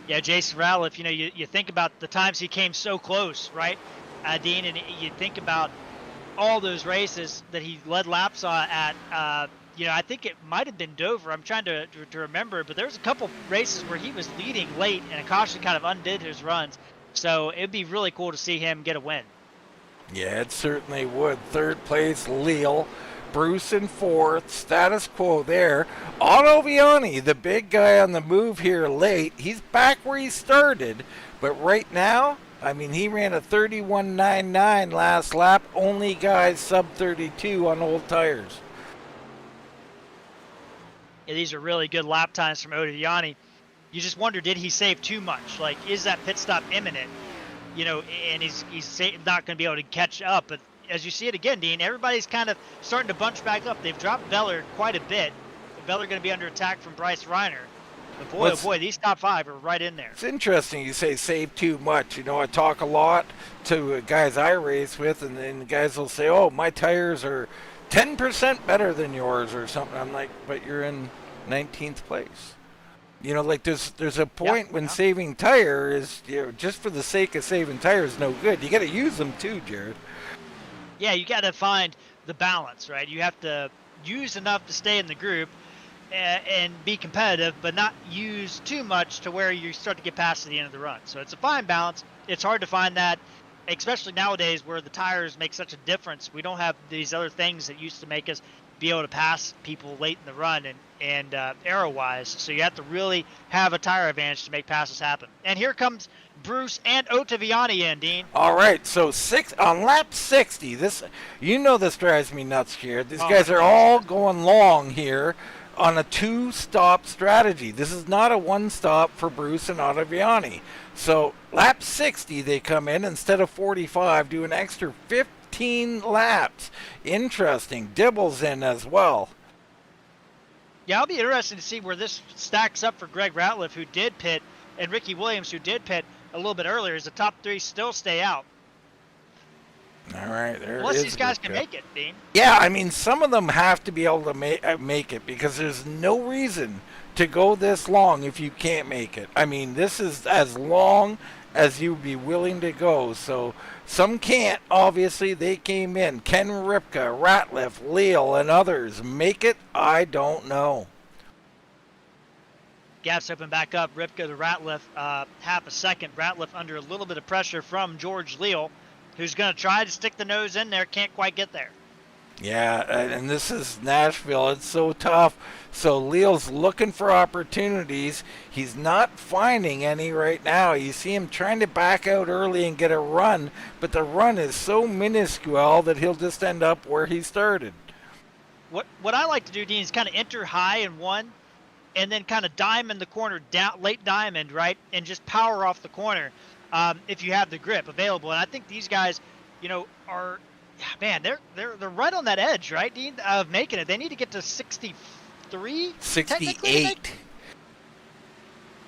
Speaker 3: Yeah, Jason Ratliff, you know, you think about the times he came so close, right, Dean, and you think about all those races that he led laps at, you know, I think it might have been Dover. I'm trying to remember, but there was a couple races where he was leading late, and a caution kind of undid his runs. So it'd be really cool to see him get a win.
Speaker 2: Yeah, it certainly would. Third place, Leal. Bruce in fourth. Status quo there. Ottaviani, the big guy on the move here late. He's back where he started. But right now, I mean, he ran a 31.99 last lap. Only guys sub 32 on old tires.
Speaker 3: Yeah, these are really good lap times from Ottaviani. You just wonder, did he save too much? Like, is that pit stop imminent? You know, and he's not going to be able to catch up. But as you see it again, Dean, everybody's kind of starting to bunch back up. They've dropped Beller quite a bit. Beller going to be under attack from Bryce Reiner. But boy, oh boy, these top five are right in there.
Speaker 2: It's interesting you say save too much. You know, I talk a lot to guys I race with, and then guys will say, oh, my tires are 10% better than yours or something. I'm like, but you're in 19th place. You know, like there's a point when saving tire is, you know, just for the sake of saving tires, no good. You got to use them too, Jared.
Speaker 3: Yeah, you got to find the balance, right? You have to use enough to stay in the group and be competitive, but not use too much to where you start to get past to the end of the run. So it's a fine balance. It's hard to find that. especially nowadays where the tires make such a difference. We don't have these other things that used to make us be able to pass people late in the run and aero-wise. So you have to really have a tire advantage to make passes happen. And here comes Bruce and Ottaviani in, Dean.
Speaker 2: All right, so on lap 60, this drives me nuts here. These guys are all going long here on a 2-stop strategy. This is not a 1-stop for Bruce and Ottaviani. So lap 60, they come in instead of 45, do an extra 15 laps. Interesting. Dibble's in as well.
Speaker 3: Yeah, I'll be interested to see where this stacks up for Greg Ratliff, who did pit, and Ricky Williams, who did pit a little bit earlier, as the top 3 still stay out.
Speaker 2: All right, there
Speaker 3: Unless
Speaker 2: is
Speaker 3: these guys
Speaker 2: Ripka.
Speaker 3: can make it, Dean.
Speaker 2: Yeah, I mean, some of them have to be able to make it, because there's no reason to go this long if you can't make it. I mean, this is as long as you'd be willing to go. So some can't. Obviously, they came in. Ken Ripka, Ratliff, Leal, and others. Make it? I don't know.
Speaker 3: Gaps open back up. Ripka to Ratliff, half a second. Ratliff under a little bit of pressure from George Leal, who's going to try to stick the nose in there. Can't quite get there.
Speaker 2: Yeah, and this is Nashville. It's so tough. So Leal's looking for opportunities. He's not finding any right now. You see him trying to back out early and get a run, but the run is so minuscule that he'll just end up where he started.
Speaker 3: What I like to do, Dean, is kind of enter high in one, and then kind of diamond the corner down, late diamond, right, and just power off the corner if you have the grip available. And I think these guys, are. Man, they're right on that edge, right, Dean, of making it. They need to get to 63?
Speaker 2: 68.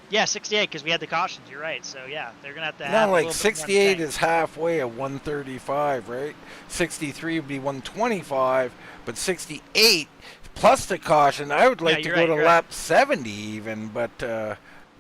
Speaker 3: Yeah, 68, because we had the cautions. You're right. So, yeah, they're going to have to have
Speaker 2: No,
Speaker 3: a
Speaker 2: like
Speaker 3: little bit
Speaker 2: 68
Speaker 3: more
Speaker 2: is halfway at 135, right? 63 would be 125, but 68 plus the caution, I would like to go to lap 70 even, but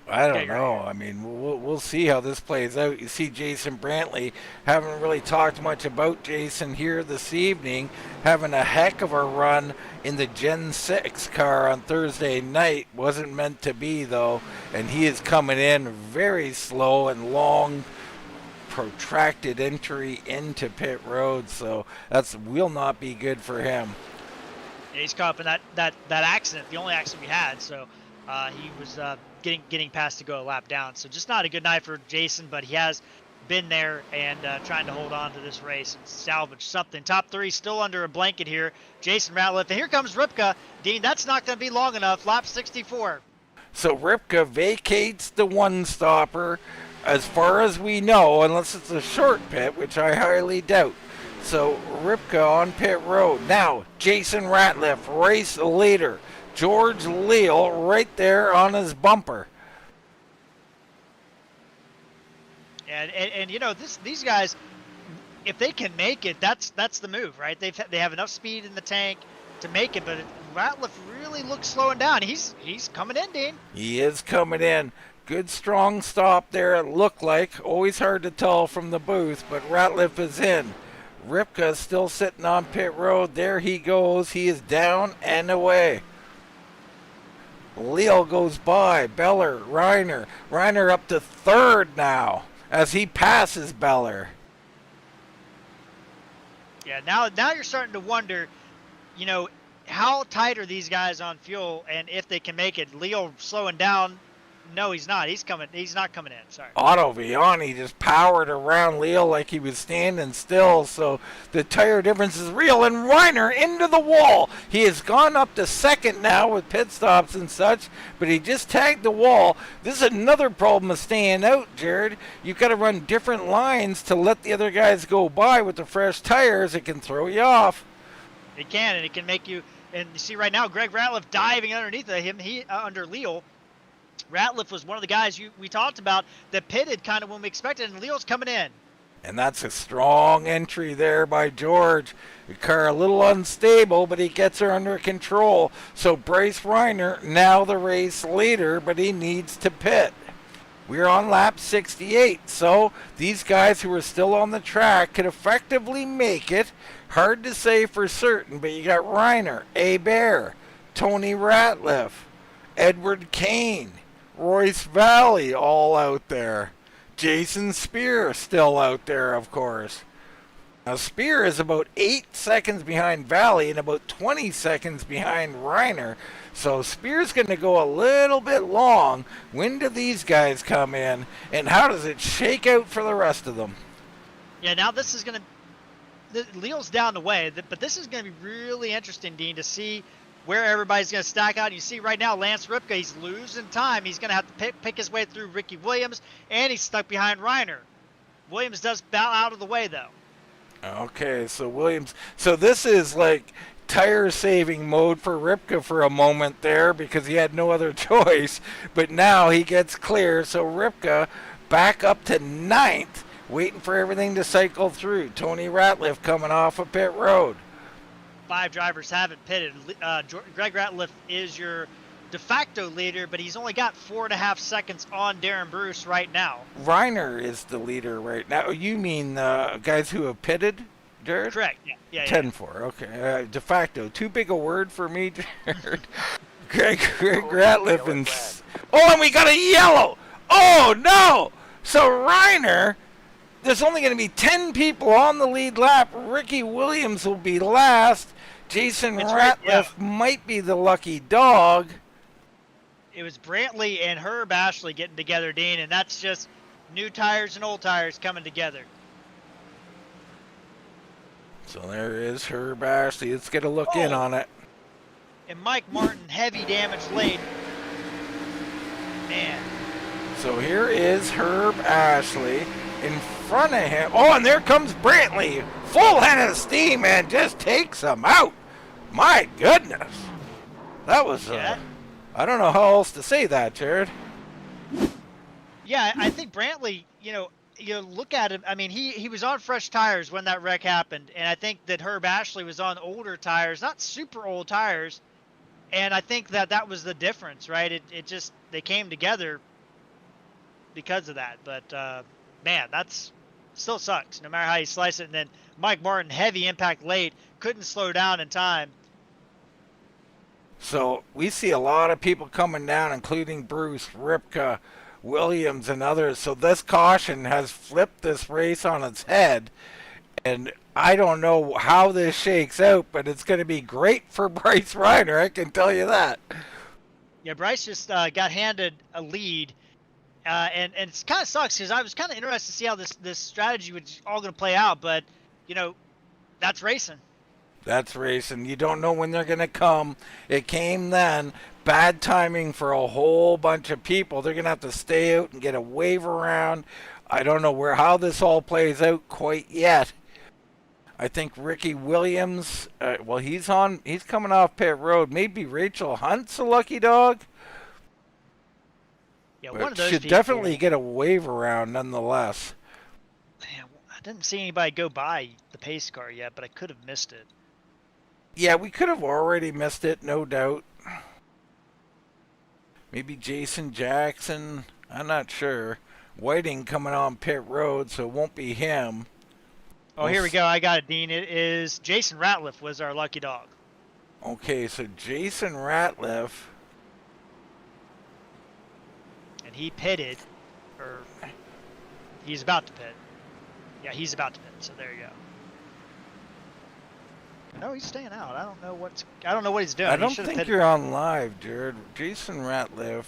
Speaker 2: I don't know. I mean, we'll see how this plays out. You see Jason Brantley. Haven't really talked much about Jason here this evening. Having a heck of a run in the Gen 6 car on Thursday night. Wasn't meant to be, though. And he is coming in very slow and long, protracted entry into pit road. So will not be good for him.
Speaker 3: Yeah, he's caught up in that accident, the only accident we had. So he was getting past to go a lap down. So just not a good night for Jason, but he has been there and trying to hold on to this race and salvage something. Top 3 still under a blanket here. Jason Ratliff. And here comes Ripka. Dean, that's not going to be long enough. Lap 64.
Speaker 2: So Ripka vacates the 1-stopper as far as we know, unless it's a short pit, which I highly doubt. So Ripka on pit road. Now, Jason Ratliff, race leader. George Leal right there on his bumper.
Speaker 3: And these guys, if they can make it, that's the move, right? They have enough speed in the tank to make it, but Ratliff really looks slowing down. He's coming in, Dean.
Speaker 2: He is coming in. Good strong stop there, it looked like. Always hard to tell from the booth, but Ratliff is in. Ripka is still sitting on pit road. There he goes. He is down and away. Leal goes by. Beller, Reiner. Reiner up to 3rd now as he passes Beller.
Speaker 3: Yeah, now you're starting to wonder, how tight are these guys on fuel and if they can make it. Leal slowing down. No, he's not. He's not coming in. Sorry.
Speaker 2: Ottaviani just powered around Leal like he was standing still, so the tire difference is real. And Reiner into the wall. He has gone up to 2nd now with pit stops and such, but he just tagged the wall. This is another problem of staying out, Jared. You've got to run different lines to let the other guys go by with the fresh tires. It can throw you off.
Speaker 3: It can, and it can make you. And you see right now, Greg Ratliff diving underneath him. Under Leal. Ratliff was one of the guys we talked about that pitted kind of when we expected, and Leal's coming in.
Speaker 2: And that's a strong entry there by George. The car a little unstable, but he gets her under control. So Bryce Reiner, now the race leader, but he needs to pit. We're on lap 68, so these guys who are still on the track could effectively make it. Hard to say for certain, but you got Reiner, Bear, Tony Ratliff, Edward Kane, Royce Valley all out there. Jason Spear still out there, of course. Now, Spear is about 8 seconds behind Valley and about 20 seconds behind Reiner. So Spear's going to go a little bit long. When do these guys come in? And how does it shake out for the rest of them?
Speaker 3: Yeah, now this is going to... Leo's down the way, but this is going to be really interesting, Dean, to see where everybody's going to stack out. You see right now Lance Ripka, he's losing time. He's going to have to pick his way through Ricky Williams, and he's stuck behind Reiner. Williams does bow out of the way, though.
Speaker 2: Okay, so Williams. So this is like tire saving mode for Ripka for a moment there because he had no other choice. But now he gets clear. So Ripka back up to 9th, waiting for everything to cycle through. Tony Ratliff coming off of pit road.
Speaker 3: 5 drivers haven't pitted. Greg Ratliff is your de facto leader, but he's only got 4.5 seconds on Darren Bruce right now.
Speaker 2: Reiner is the leader right now. You mean guys who have pitted, Jared?
Speaker 3: Correct. Yeah.
Speaker 2: 10-4. Okay. De facto. Too big a word for me, Jared. Greg Ratliff and... Oh, and we got a yellow! Oh, no! So Reiner... There's only going to be 10 people on the lead lap. Ricky Williams will be last. Jason Ratliff might be the lucky dog.
Speaker 3: It was Brantley and Herb Ashley getting together, Dean, and that's just new tires and old tires coming together.
Speaker 2: So there is Herb Ashley. Let's get a look in on it.
Speaker 3: And Mike Martin, heavy damage late. Man.
Speaker 2: So here is Herb Ashley in front of him. Oh, and there comes Brantley. Full head of steam and just takes him out. My goodness. That was... I don't know how else to say that, Jared.
Speaker 3: Yeah, I think Brantley, you look at him. I mean, he was on fresh tires when that wreck happened, and I think that Herb Ashley was on older tires, not super old tires, and I think that was the difference, right? It just, they came together because of that. But, man, that's still sucks, no matter how you slice it. And then Mike Martin, heavy impact late, couldn't slow down in time.
Speaker 2: So we see a lot of people coming down, including Bruce, Ripka, Williams, and others. So this caution has flipped this race on its head. And I don't know how this shakes out, but it's going to be great for Bryce Reiner, I can tell you that.
Speaker 3: Yeah, Bryce just got handed a lead. And it kind of sucks because I was kind of interested to see how this strategy was all going to play out. But, that's racing.
Speaker 2: That's racing. You don't know when they're going to come. It came then. Bad timing for a whole bunch of people. They're going to have to stay out and get a wave around. I don't know how this all plays out quite yet. I think Ricky Williams, he's coming off pit road. Maybe Rachel Hunt's a lucky dog.
Speaker 3: Yeah,
Speaker 2: but
Speaker 3: one of those
Speaker 2: should
Speaker 3: people,
Speaker 2: definitely get a wave around nonetheless.
Speaker 3: Man, I didn't see anybody go by the pace car yet, but I could have missed it.
Speaker 2: Yeah, we could have already missed it, no doubt. Maybe Jason Jackson. I'm not sure. Whiting coming on pit road, so it won't be him.
Speaker 3: Oh, here we go. I got it, Dean. It is Jason Ratliff was our lucky dog.
Speaker 2: Okay, so Jason Ratliff.
Speaker 3: And he pitted, or he's about to pit. Yeah, he's about to pit, so there you go. No, he's staying out. I don't know what he's doing.
Speaker 2: I don't think you're on live, Jared. Jason Ratliff,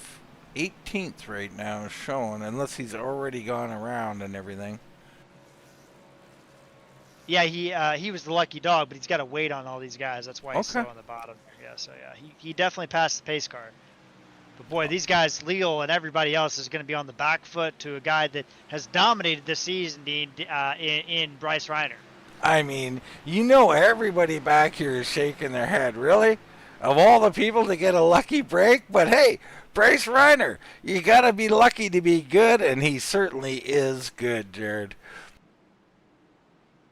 Speaker 2: 18th right now is showing, unless he's already gone around and everything.
Speaker 3: Yeah, he was the lucky dog, but he's got to wait on all these guys. That's why he's still on the bottom. Yeah, so yeah, he definitely passed the pace car. But boy, these guys, Leo and everybody else, is going to be on the back foot to a guy that has dominated this season, Dean, in Bryce Reiner.
Speaker 2: I mean, everybody back here is shaking their head. Really? Of all the people to get a lucky break? But hey, Bryce Reiner, you got to be lucky to be good, and he certainly is good, Jared.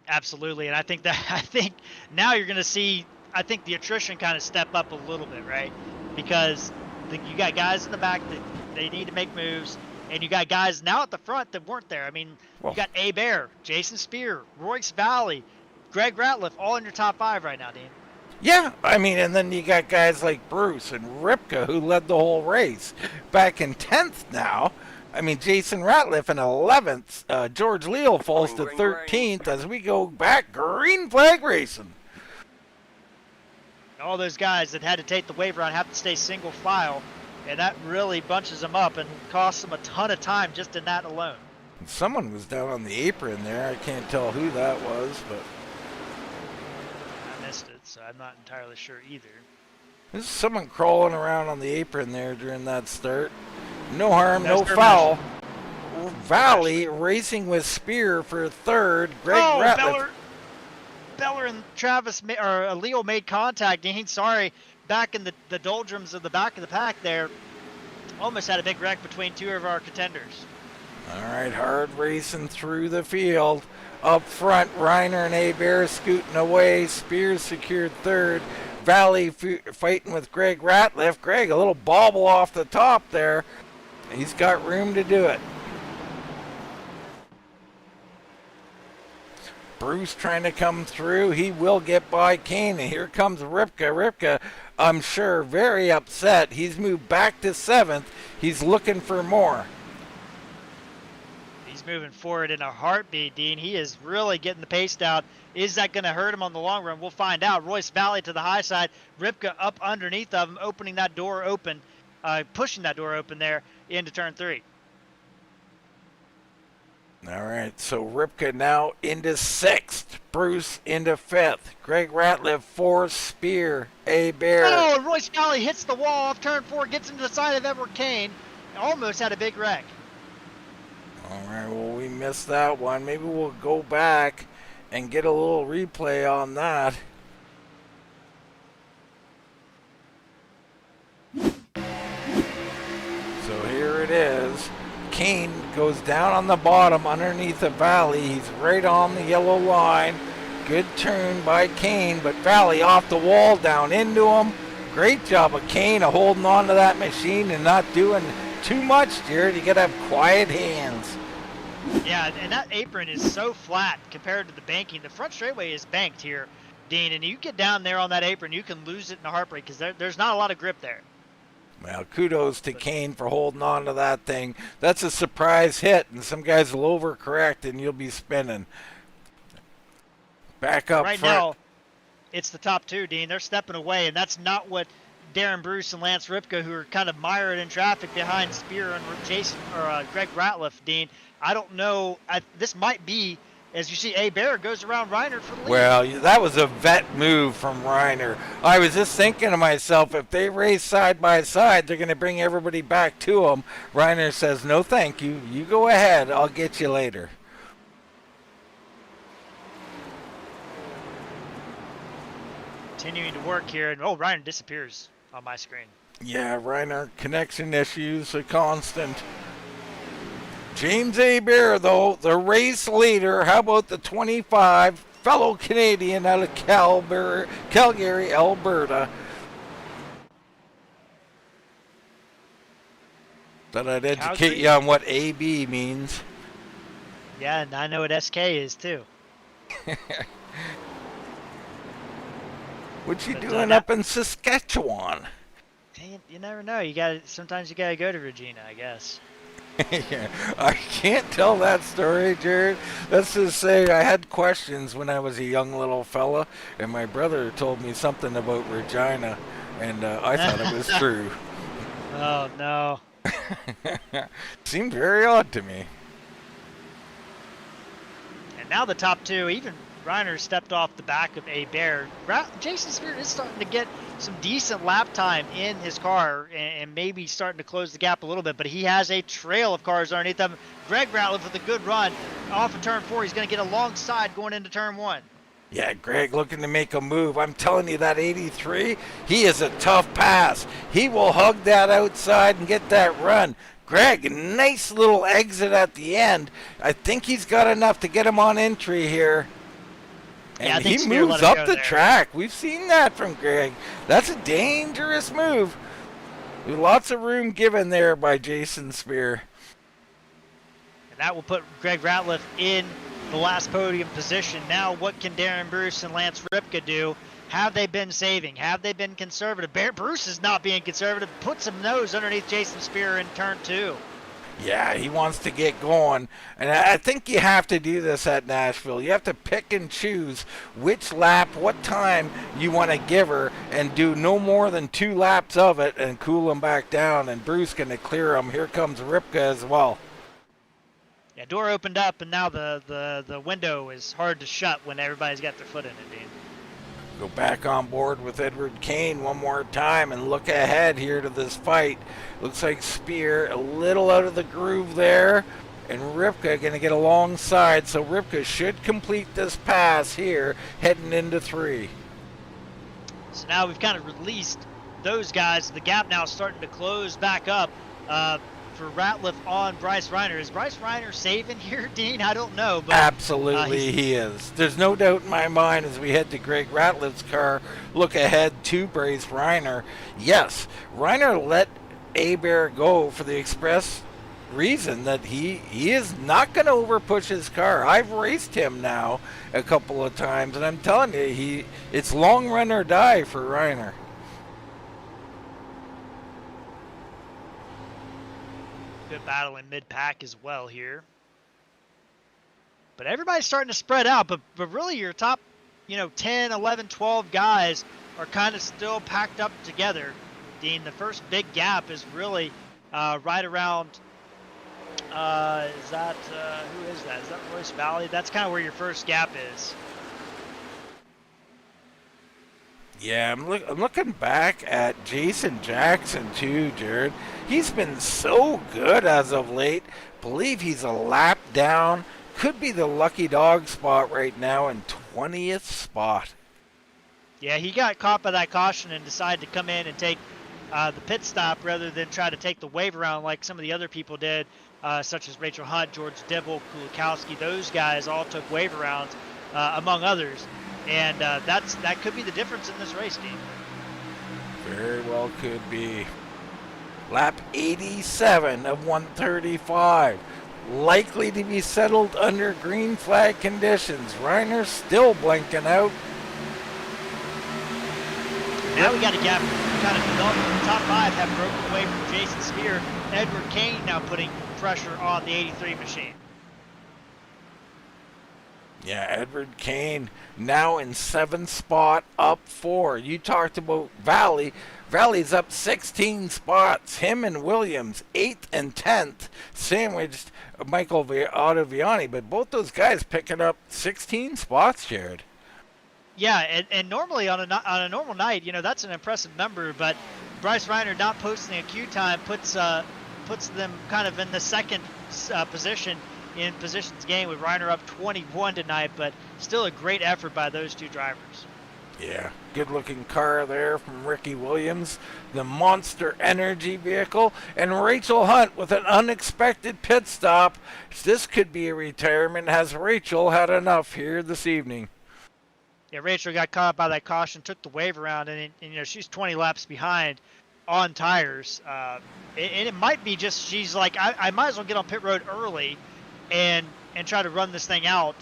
Speaker 3: Absolutely, and I think now you're going to see, I think the attrition kind of step up a little bit, right? Because you got guys in the back that they need to make moves, and you got guys now at the front that weren't there. I mean, you got A. Bear, Jason Spear, Royce Valley, Greg Ratliff, all in your top 5 right now, Dean.
Speaker 2: Yeah, I mean, and then you got guys like Bruce and Ripka who led the whole race back in 10th now. I mean, Jason Ratliff in 11th. George Leal falls to
Speaker 1: Green, green, green.
Speaker 2: 13th as we go back. Green flag racing.
Speaker 3: All those guys that had to take the wave run have to stay single file, and that really bunches them up and costs them a ton of time just in that alone.
Speaker 2: Someone was down on the apron there. I can't tell who that was, but
Speaker 3: I missed it, so I'm not entirely sure either.
Speaker 2: there's someone crawling around on the apron there during that start. No harm, no
Speaker 3: That's
Speaker 2: foul. Valley racing with Spear for third. Greg Ratliff.
Speaker 3: Beller and Travis or Leo made contact. Dean, sorry, back in the doldrums of the back of the pack there. Almost had a big wreck between two of our contenders.
Speaker 2: All right, hard racing through the field. Up front, Reiner and Abear scooting away. Spears secured third. Valley fighting with Greg Ratliff. Greg, a little bobble off the top there. He's got room to do it. Bruce trying to come through. He will get by Kane. And here comes Ripka. Ripka, I'm sure, very upset. He's moved back to 7th. He's looking for more.
Speaker 3: He's moving forward in a heartbeat, Dean. He is really getting the pace down. Is that going to hurt him on the long run? We'll find out. Royce Valley to the high side. Ripka up underneath of him, opening that door open, pushing that door open there into turn 3.
Speaker 2: All right, so Ripka now into 6th. Bruce into 5th. Greg Ratliff 4th. Spear. Bear.
Speaker 3: Oh, Royce Valley hits the wall off turn 4, gets into the side of Edward Kane. Almost had a big wreck.
Speaker 2: All right, well, we missed that one. Maybe we'll go back and get a little replay on that. So here it is. Kane goes down on the bottom underneath the Valley. He's right on the yellow line. Good turn by Kane, but Valley off the wall down into him. Great job of Kane of holding on to that machine and not doing too much, Jared. You got to have quiet hands.
Speaker 3: Yeah, and that apron is so flat compared to the banking. The front straightaway is banked here, Dean, and you get down there on that apron, you can lose it in a heartbreak because there's not a lot of grip there.
Speaker 2: Well, kudos to Kane for holding on to that thing. That's a surprise hit, and some guys will overcorrect, and you'll be spinning. Back up
Speaker 3: right
Speaker 2: front.
Speaker 3: Now, it's the top two, Dean. They're stepping away, and that's not what Darren Bruce and Lance Ripka, who are kind of mired in traffic behind Spear and Jason or Greg Ratliff, Dean. I don't know. This might be, as you see, Bear goes around Reiner for the lead.
Speaker 2: Well, that was a vet move from Reiner. I was just thinking to myself, if they race side by side, they're going to bring everybody back to them. Reiner says, no thank you. You go ahead. I'll get you later.
Speaker 3: Continuing to work here, and Reiner disappears on my screen.
Speaker 2: Yeah, Reiner, connection issues, a constant. James Bear, though, the race leader. How about the 25, fellow Canadian out of Calgary, Alberta. Thought I'd educate you on what AB means.
Speaker 3: Yeah, and I know what SK is, too.
Speaker 2: What you doing up in Saskatchewan?
Speaker 3: You never know. Sometimes you gotta go to Regina, I guess.
Speaker 2: Yeah, I can't tell that story, Jared. Let's just say I had questions when I was a young little fella, and my brother told me something about Regina, and I thought it was true.
Speaker 3: Oh, no.
Speaker 2: Seemed very odd to me.
Speaker 3: And now the top two, even Reiner stepped off the back of Bear. Jason Spear is starting to get some decent lap time in his car and maybe starting to close the gap a little bit, but he has a trail of cars underneath him. Greg Ratliff with a good run off of turn 4. He's going to get alongside going into turn 1.
Speaker 2: Yeah, Greg looking to make a move. I'm telling you, that 83, he is a tough pass. He will hug that outside and get that run. Greg, nice little exit at the end. I think he's got enough to get him on entry here. And
Speaker 3: yeah,
Speaker 2: he moves up the track. We've seen that from Greg. That's a dangerous move. Lots of room given there by Jason Spear.
Speaker 3: And that will put Greg Ratliff in the last podium position. Now what can Darren Bruce and Lance Ripka do? Have they been saving? Have they been conservative? Bruce is not being conservative. Put some nose underneath Jason Spear in turn 2.
Speaker 2: Yeah, he wants to get going. And I think you have to do this at Nashville. You have to pick and choose which lap, what time you want to give her, and do no more than 2 laps of it and cool him back down. And Bruce going to clear him. Here comes Ripka as well.
Speaker 3: Yeah, door opened up, and now the window is hard to shut when everybody's got their foot in it, Dean.
Speaker 2: Go back on board with Edward Kane one more time and look ahead here to this fight. Looks like Spear a little out of the groove there, and Ripka going to get alongside, so Ripka should complete this pass here heading into 3.
Speaker 3: So now we've kind of released those guys. The gap now is starting to close back up for Ratliff on Bryce Reiner. Is Bryce Reiner saving here, Dean? I don't know. But
Speaker 2: absolutely he is. There's no doubt in my mind as we head to Greg Ratliff's car, look ahead to Bryce Reiner. Yes, Reiner let Abear go for the express reason that he is not going to overpush his car. I've raced him now a couple of times, and I'm telling you, it's long run or die for Reiner.
Speaker 3: Good battle in mid-pack as well here. But everybody's starting to spread out, but really your top, 10, 11, 12 guys are kind of still packed up together. Dean, the first big gap is really right around, who is that? Is that Royce Valley? That's kind of where your first gap is.
Speaker 2: Yeah, I'm looking back at Jason Jackson too, Jared. He's been so good as of late. Believe he's a lap down. Could be the lucky dog spot right now in 20th spot.
Speaker 3: Yeah, he got caught by that caution and decided to come in and take the pit stop rather than try to take the wave around like some of the other people did, such as Rachel Hunt, George Dibble, Kulikowski. Those guys all took wave arounds, among others. And that could be the difference in this race, Dean.
Speaker 2: Very well could be. Lap 87 of 135. Likely to be settled under green flag conditions. Reiner still blinking out.
Speaker 3: Now we got a gap kind of developed. The top 5 have broken away from Jason Spear. Edward Kane now putting pressure on the 83 machine.
Speaker 2: Yeah, Edward Kane now in 7th spot, up 4. You talked about Valley. Valley's up 16 spots. Him and Williams, 8th and 10th, sandwiched Michael Ottaviani. But both those guys picking up 16 spots, Jared.
Speaker 3: Yeah, and normally on a normal night, that's an impressive number. But Bryce Reiner not posting a queue time puts them kind of in the second position in positions game, with Reiner up 21 tonight, but still a great effort by those two drivers.
Speaker 2: Yeah, good looking car there from Ricky Williams, the Monster Energy vehicle, and Rachel Hunt with an unexpected pit stop. This could be a retirement. Has Rachel had enough here this evening?
Speaker 3: Yeah, Rachel got caught by that caution, took the wave around, and she's 20 laps behind on tires. And it might be just she's like, I might as well get on pit road early and try to run this thing out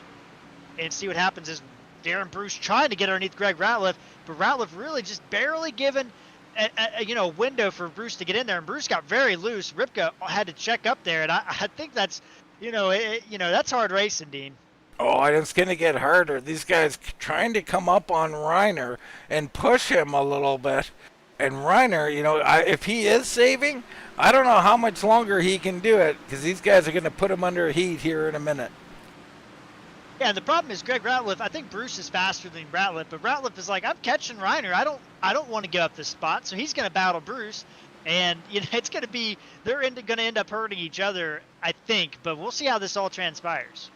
Speaker 3: and see what happens. Is Darren Bruce trying to get underneath Greg Ratliff, but Ratliff really just barely given a window for Bruce to get in there, and Bruce got very loose. Ripka had to check up there, and I think that's that's hard racing, Dean.
Speaker 2: Oh, and it's going to get harder. These guys trying to come up on Reiner and push him a little bit. And Reiner, if he is saving, I don't know how much longer he can do it, because these guys are going to put him under heat here in a minute.
Speaker 3: Yeah, and the problem is Greg Ratliff. I think Bruce is faster than Ratliff, but Ratliff is like, I'm catching Reiner. I don't want to give up this spot, so he's going to battle Bruce, and it's going to be they're going to end up hurting each other, I think. But we'll see how this all transpires.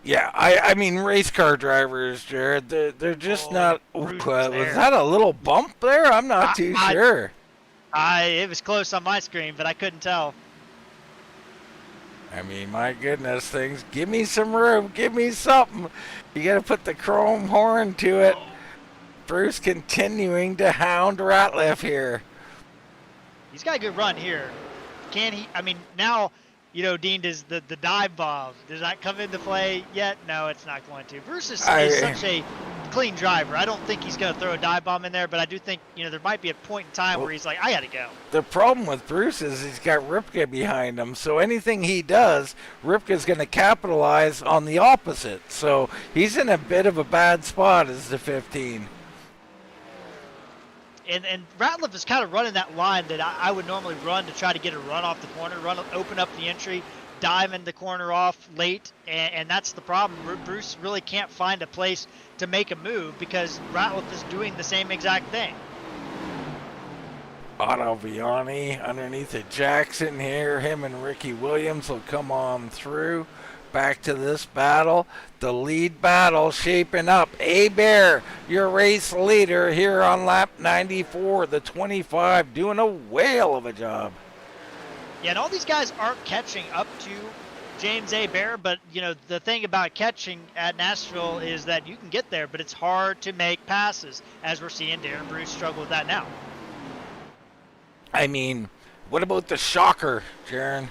Speaker 2: Yeah, I mean, race car drivers, Jared, they're just not. Was that a little bump there? I'm not too sure.
Speaker 3: It was close on my screen, but I couldn't tell.
Speaker 2: I mean, my goodness, things. Give me some room. Give me something. You got to put the chrome horn to it. Bruce continuing to hound Ratliff here.
Speaker 3: He's got a good run here. Can he? I mean, now, Dean, does the dive bomb, does that come into play yet? No, it's not going to. Bruce is such a clean driver. I don't think he's going to throw a dive bomb in there, but I do think, there might be a point in time where he's like, I got to go.
Speaker 2: The problem with Bruce is he's got Ripka behind him, so anything he does, Ripka's going to capitalize on the opposite. So he's in a bit of a bad spot as the 15.
Speaker 3: And Ratliff is kind of running that line that I would normally run to try to get a run off the corner, open up the entry, dive in the corner off late, and that's the problem. Bruce really can't find a place to make a move because Ratliff is doing the same exact thing.
Speaker 2: Otto Viani underneath of Jackson here. Him and Ricky Williams will come on through. Back to this battle. The lead battle shaping up. A-Bear, your race leader here on lap 94. The 25 doing a whale of a job.
Speaker 3: Yeah, and all these guys aren't catching up to James A-Bear, but, the thing about catching at Nashville is that you can get there, but it's hard to make passes, as we're seeing Darren Bruce struggle with that now.
Speaker 2: I mean, what about the shocker, Jared?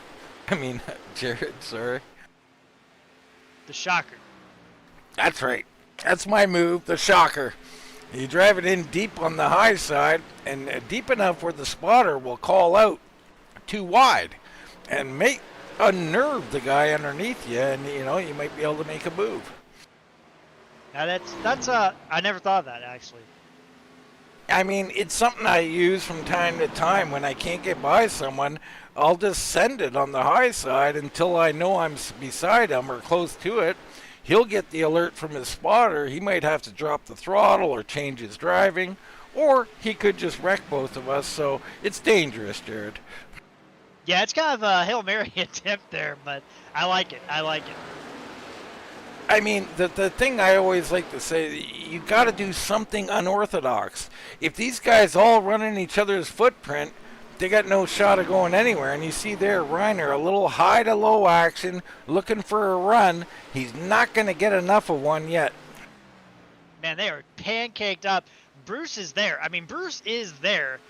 Speaker 2: Jared, sorry.
Speaker 3: The shocker.
Speaker 2: That's right. That's my move, the shocker. You drive it in deep on the high side and deep enough where the spotter will call out too wide and unnerve the guy underneath you, and you might be able to make a move.
Speaker 3: Now that's I never thought of that actually.
Speaker 2: I mean, it's something I use from time to time when I can't get by someone. I'll just send it on the high side until I know I'm beside him or close to it. He'll get the alert from his spotter. He might have to drop the throttle or change his driving, or he could just wreck both of us. So it's dangerous, Jared.
Speaker 3: Yeah, it's kind of a Hail Mary attempt there, but I like it. I mean,
Speaker 2: the thing I always like to say, you got to do something unorthodox. If these guys all run in each other's footprint, they got no shot of going anywhere. And you see there, Reiner, a little high to low action, looking for a run. He's not going to get enough of one yet.
Speaker 3: Man, they are pancaked up. Bruce is there. Bruce is there.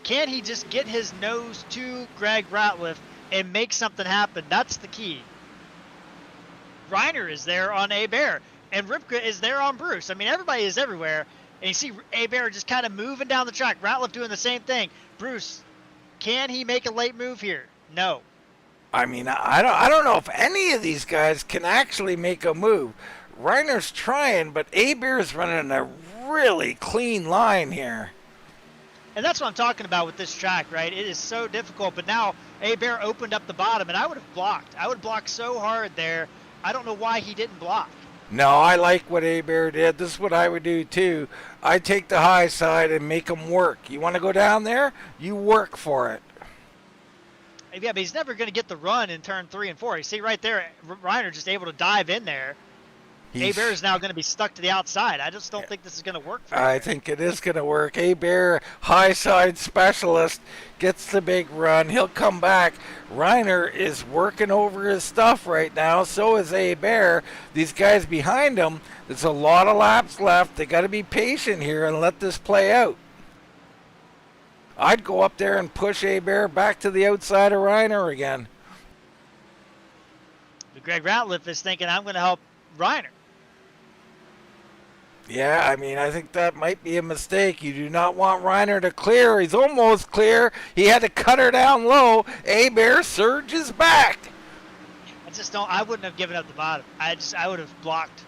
Speaker 3: Can he just get his nose to Greg Ratliff and make something happen? That's the key. Reiner is there on A-Bear, and Ripka is there on Bruce. Everybody is everywhere, and you see A-Bear just kind of moving down the track. Ratliff doing the same thing. Bruce, can he make a late move here? No.
Speaker 2: I don't know if any of these guys can actually make a move. Reiner's trying, but A-Bear's running a really clean line here.
Speaker 3: And that's what I'm talking about with this track, right? It is so difficult, but now A-Bear opened up the bottom, and I would have blocked. I would block so hard there. I don't know why he didn't block.
Speaker 2: No, I like what A-Bear did. This is what I would do too. I take the high side and make them work. You want to go down there? You work for it.
Speaker 3: Yeah, but he's never going to get the run in turn 3 and 4. You see right there, Reiner just able to dive in there. A-Bear is now going to be stuck to the outside. I just don't think this is going to work for him.
Speaker 2: I think it is going to work. A-Bear, high side specialist, gets the big run. He'll come back. Reiner is working over his stuff right now. So is A-Bear. These guys behind him, there's a lot of laps left. They got to be patient here and let this play out. I'd go up there and push A-Bear back to the outside of Reiner again.
Speaker 3: But Greg Ratliff is thinking, I'm going to help Reiner.
Speaker 2: Yeah, I think that might be a mistake. You do not want Reiner to clear. He's almost clear. He had to cut her down low. A-Bear surges back.
Speaker 3: I wouldn't have given up the bottom. I would have blocked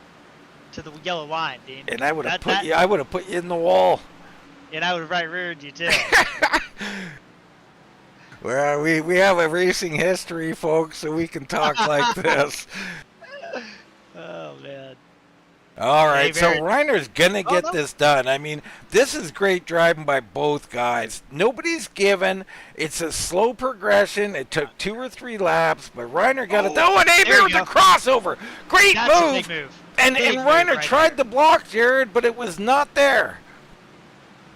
Speaker 3: to the yellow line, Dean.
Speaker 2: And I would have put you in the wall.
Speaker 3: And I would have right reared you too.
Speaker 2: Well, we have a racing history, folks, so we can talk like this.
Speaker 3: Oh man.
Speaker 2: All right, so Reiner's going to get this done. This is great driving by both guys. Nobody's given. It's a slow progression. It took 2 or 3 laps, but Reiner got it. Oh, and A-Bear with the crossover. Great move.
Speaker 3: That's a big move.
Speaker 2: And Reiner tried to block Jared, but it was not there.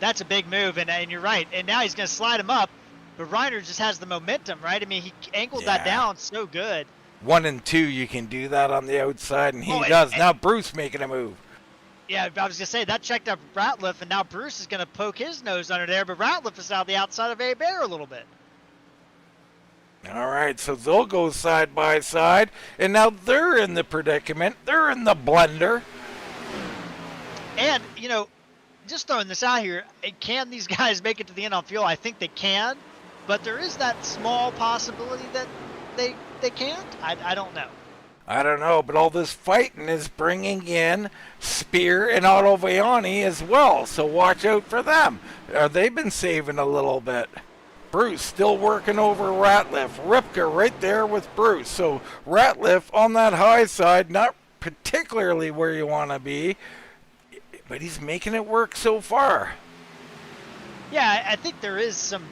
Speaker 3: That's a big move, and you're right. And now he's going to slide him up, but Reiner just has the momentum, right? He angled that down so good.
Speaker 2: 1 and 2, you can do that on the outside, and he does. Now Bruce making a move.
Speaker 3: Yeah, I was going to say, that checked up Ratliff, and now Bruce is going to poke his nose under there, but Ratliff is out the outside of A-Bear a little bit.
Speaker 2: All right, so they'll go side by side, and now they're in the predicament. They're in the blender.
Speaker 3: And, just throwing this out here, can these guys make it to the end on fuel? I think they can, but there is that small possibility that they can't. I don't know.
Speaker 2: I don't know, but all this fighting is bringing in Spear and Otto Viani as well, so watch out for them. They've been saving a little bit. Bruce still working over Ratliff. Ripka right there with Bruce. So Ratliff on that high side, not particularly where you want to be, but he's making it work so far.
Speaker 3: Yeah, I think there is some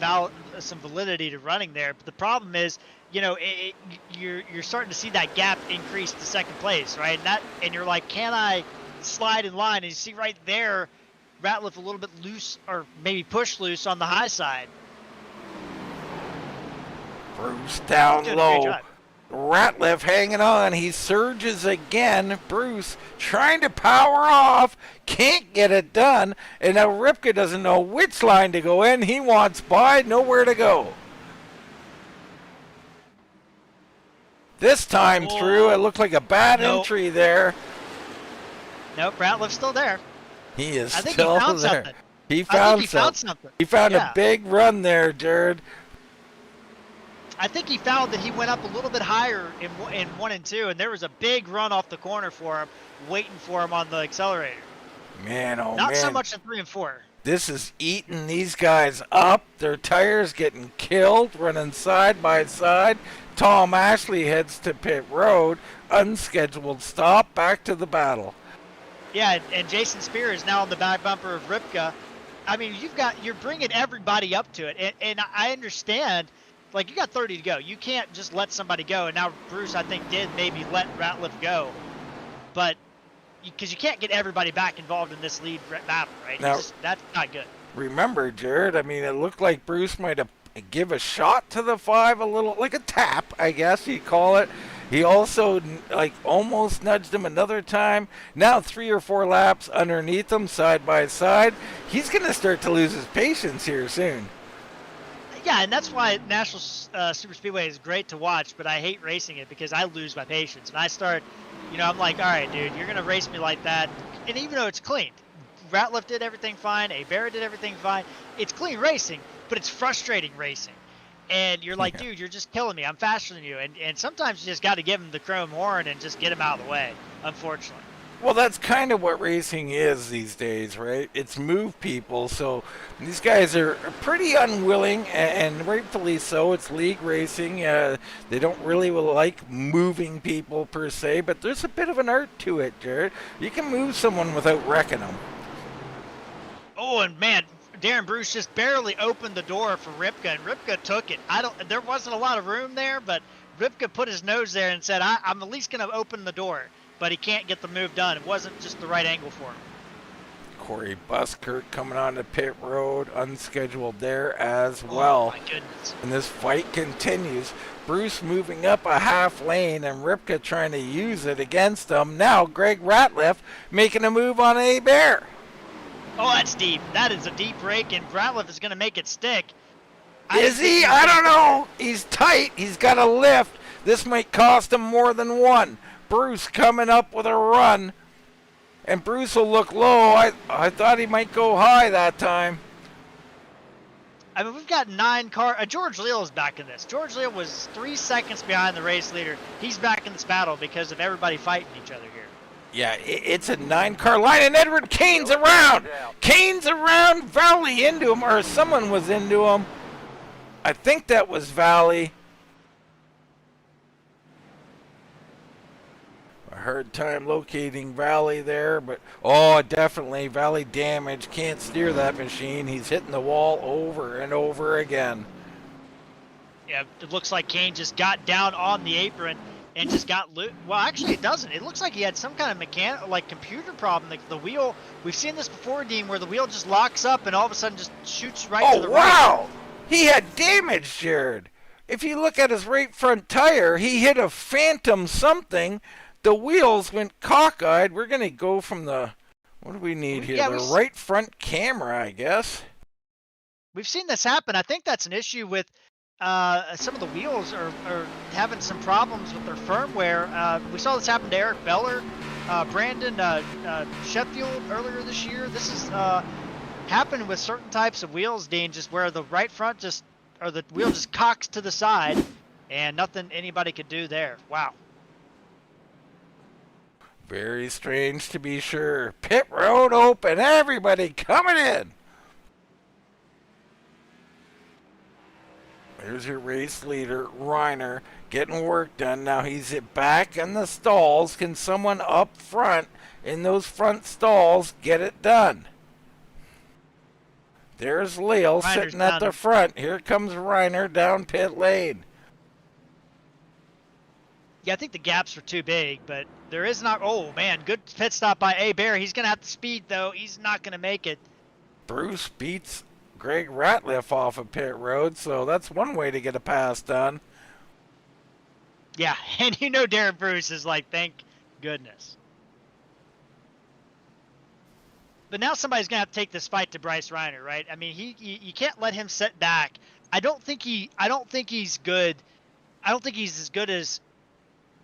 Speaker 3: validity to running there, but the problem is, you're starting to see that gap increase to second place, right? And you're like, can I slide in line? And you see right there, Ratliff a little bit loose, or maybe push loose on the high side.
Speaker 2: Bruce down low. Ratliff hanging on. He surges again. Bruce trying to power off. Can't get it done. And now Ripka doesn't know which line to go in. He wants by. Nowhere to go. This time through, it looked like a bad entry there.
Speaker 3: Nope, Ratliff's still there.
Speaker 2: He is
Speaker 3: I think
Speaker 2: still
Speaker 3: he found
Speaker 2: there.
Speaker 3: something.
Speaker 2: He found something. He found a big run there, Jared.
Speaker 3: I think he found that he went up a little bit higher in 1 and 2, and there was a big run off the corner for him, waiting for him on the accelerator.
Speaker 2: Man, oh man.
Speaker 3: Not so much in 3 and 4.
Speaker 2: This is eating these guys up. Their tires getting killed, running side by side. Tom Ashley heads to pit road. Unscheduled stop. Back to the battle.
Speaker 3: Yeah, and Jason Spear is now on the back bumper of Ripka. I mean, you're bringing everybody up to it, and I understand. Like, you got 30 to go. You can't just let somebody go. And now Bruce, I think, did maybe let Ratliff go. But because you can't get everybody back involved in this lead battle, right?
Speaker 2: Now,
Speaker 3: that's not good.
Speaker 2: Remember, Jared, I mean, it looked like Bruce might have give a shot to the 5, a little, like a tap, I guess you'd call it. He also, like, almost nudged him another time. Now 3 or 4 laps underneath him, side by side. He's going to start to lose his patience here soon.
Speaker 3: Yeah, and that's why National Super Speedway is great to watch, but I hate racing it because I lose my patience. And I start, I'm like, all right, dude, you're going to race me like that. And even though it's clean, Ratliff did everything fine, Barrett did everything fine, it's clean racing, but it's frustrating racing. And you're like, dude, you're just killing me. I'm faster than you. And sometimes you just got to give him the chrome horn and just get him out of the way, unfortunately.
Speaker 2: Well, that's kind of what racing is these days, right? It's move people. So these guys are pretty unwilling, and rightfully so. It's league racing. They don't really like moving people per se, but there's a bit of an art to it, Jared. You can move someone without wrecking them.
Speaker 3: Oh, and man, Darren Bruce just barely opened the door for Ripka, and Ripka took it. There wasn't a lot of room there, but Ripka put his nose there and said, I'm at least going to open the door. But he can't get the move done. It wasn't just the right angle for him.
Speaker 2: Corey Buskirk coming on to pit road, unscheduled there as well.
Speaker 3: Oh, my goodness.
Speaker 2: And this fight continues. Bruce moving up a half lane and Ripka trying to use it against him. Now Greg Ratliff making a move on Bear.
Speaker 3: Oh, that's deep. That is a deep rake, and Ratliff is going to make it stick.
Speaker 2: Is he? I don't know. He's tight. He's got a lift. This might cost him more than one. Bruce coming up with a run, and Bruce will look low. I thought he might go high that time.
Speaker 3: I mean, we've got 9 cars. George Leal is back in this. George Leal was 3 seconds behind the race leader. He's back in this battle because of everybody fighting each other here.
Speaker 2: Yeah, it's a 9-car line, and Edward Kane's around. Kane's around. Valley into him, or someone was into him. I think that was Valley. Hard time locating Valley there, but definitely Valley damage. Can't steer that machine. He's hitting the wall over and over again.
Speaker 3: Yeah, it looks like Kane just got down on the apron and just got loose. Well, actually, it doesn't. It looks like he had some kind of computer problem. Like the wheel, we've seen this before, Dean, where the wheel just locks up and all of a sudden just shoots right to the right.
Speaker 2: Oh, wow! He had damage, Jared. If you look at his right front tire, he hit a phantom something. The wheels went cockeyed. We're going to go from the, what do we need here? The right front camera, I guess.
Speaker 3: We've seen this happen. I think that's an issue with some of the wheels are having some problems with their firmware. We saw this happen to Eric Beller Brandon Sheffield earlier this year. This is happened with certain types of wheels, Dean, just where the right front or the wheel just cocks to the side, and nothing anybody could do there. Wow.
Speaker 2: Very strange to be sure. Pit road open. Everybody coming in. There's your race leader, Reiner, getting work done. Now he's back in the stalls. Can someone up front in those front stalls get it done? There's Leal sitting at the front. Here comes Reiner down pit lane.
Speaker 3: Yeah, I think the gaps were too big, but there is not. Oh, man, good pit stop by A. Bear. He's going to have to speed, though. He's not going to make it.
Speaker 2: Bruce beats Greg Ratliff off of pit road, so that's one way to get a pass done.
Speaker 3: Yeah, and you know Darren Bruce is like, thank goodness. But now somebody's going to have to take this fight to Bryce Reiner, right? I mean, you can't let him sit back. I don't think he's good. I don't think he's as good as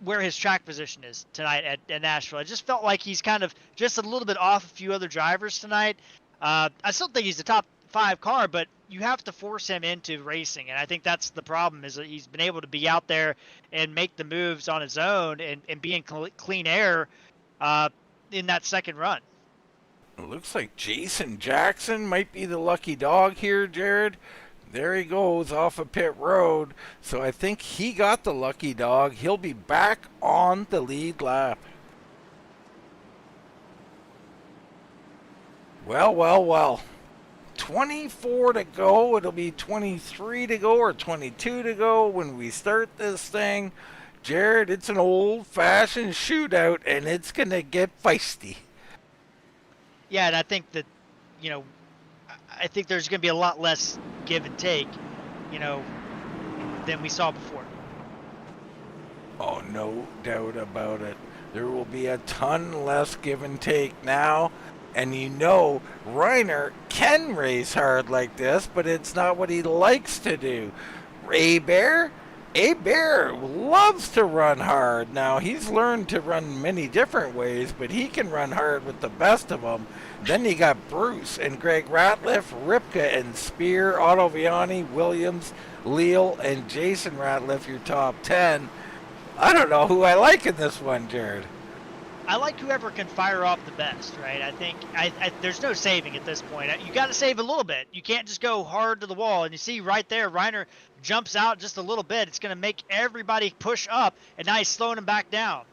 Speaker 3: where his track position is tonight at Nashville. I just felt like he's kind of just a little bit off a few other drivers tonight. I still think he's the top 5 car, but you have to force him into racing, and I think that's the problem, is that he's been able to be out there and make the moves on his own and be in clean air in that second run.
Speaker 2: It looks like Jason Jackson might be the lucky dog here, Jared. There he goes off of pit road. So I think he got the lucky dog. He'll be back on the lead lap. Well. 24 to go. It'll be 23 to go or 22 to go when we start this thing. Jared, it's an old-fashioned shootout, and it's going to get feisty.
Speaker 3: Yeah, and I think that, I think there's going to be a lot less give and take, than we saw before.
Speaker 2: Oh, no doubt about it. There will be a ton less give and take now. And Reiner can race hard like this, but it's not what he likes to do. A-Bear loves to run hard. Now, he's learned to run many different ways, but he can run hard with the best of them. Then you got Bruce and Greg Ratliff, Ripka and Spear, Otto Viani, Williams, Leal, and Jason Ratliff, your top 10. I don't know who I like in this one, Jared.
Speaker 3: I like whoever can fire off the best, right? I think there's no saving at this point. You got to save a little bit. You can't just go hard to the wall. And you see right there, Reiner jumps out just a little bit. It's going to make everybody push up, and now he's slowing him back down.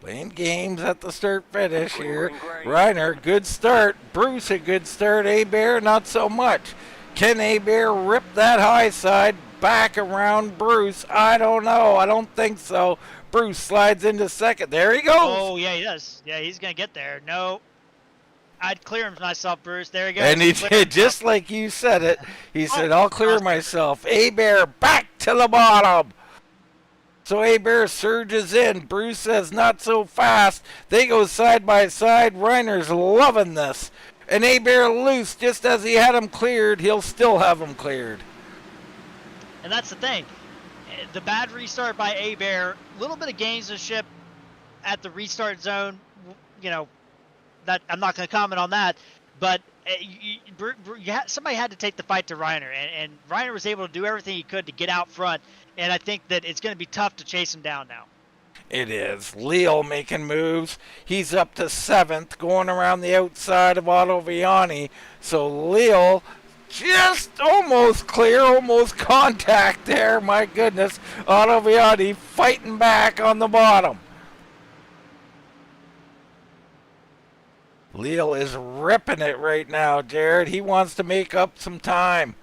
Speaker 2: Playing games at the start-finish here. Reiner, good start. Bruce, a good start. A-Bear, not so much. Can A-Bear rip that high side back around Bruce? I don't know. I don't think so. Bruce slides into second. There he goes.
Speaker 3: Oh, yeah, he does. Yeah, he's going to get there. No, I'd clear him myself, Bruce. There he goes.
Speaker 2: And he did, just like you said it. He said, I'll clear myself. A-Bear back to the bottom. So A-Bear surges in. Bruce says, not so fast. They go side by side. Reiner's loving this. And A-Bear loose just as he had him cleared. He'll still have him cleared.
Speaker 3: And that's the thing. The bad restart by A-Bear, a little bit of gamesmanship at the restart zone, that I'm not going to comment on that, but somebody had to take the fight to Reiner, and Reiner was able to do everything he could to get out front, and I think that it's going to be tough to chase him down now.
Speaker 2: It is. Leal making moves. He's up to 7th, going around the outside of Otto Viani, so Leal just almost clear, almost contact there. My goodness. Otto Viani fighting back on the bottom. Leal is ripping it right now, Jared. He wants to make up some time.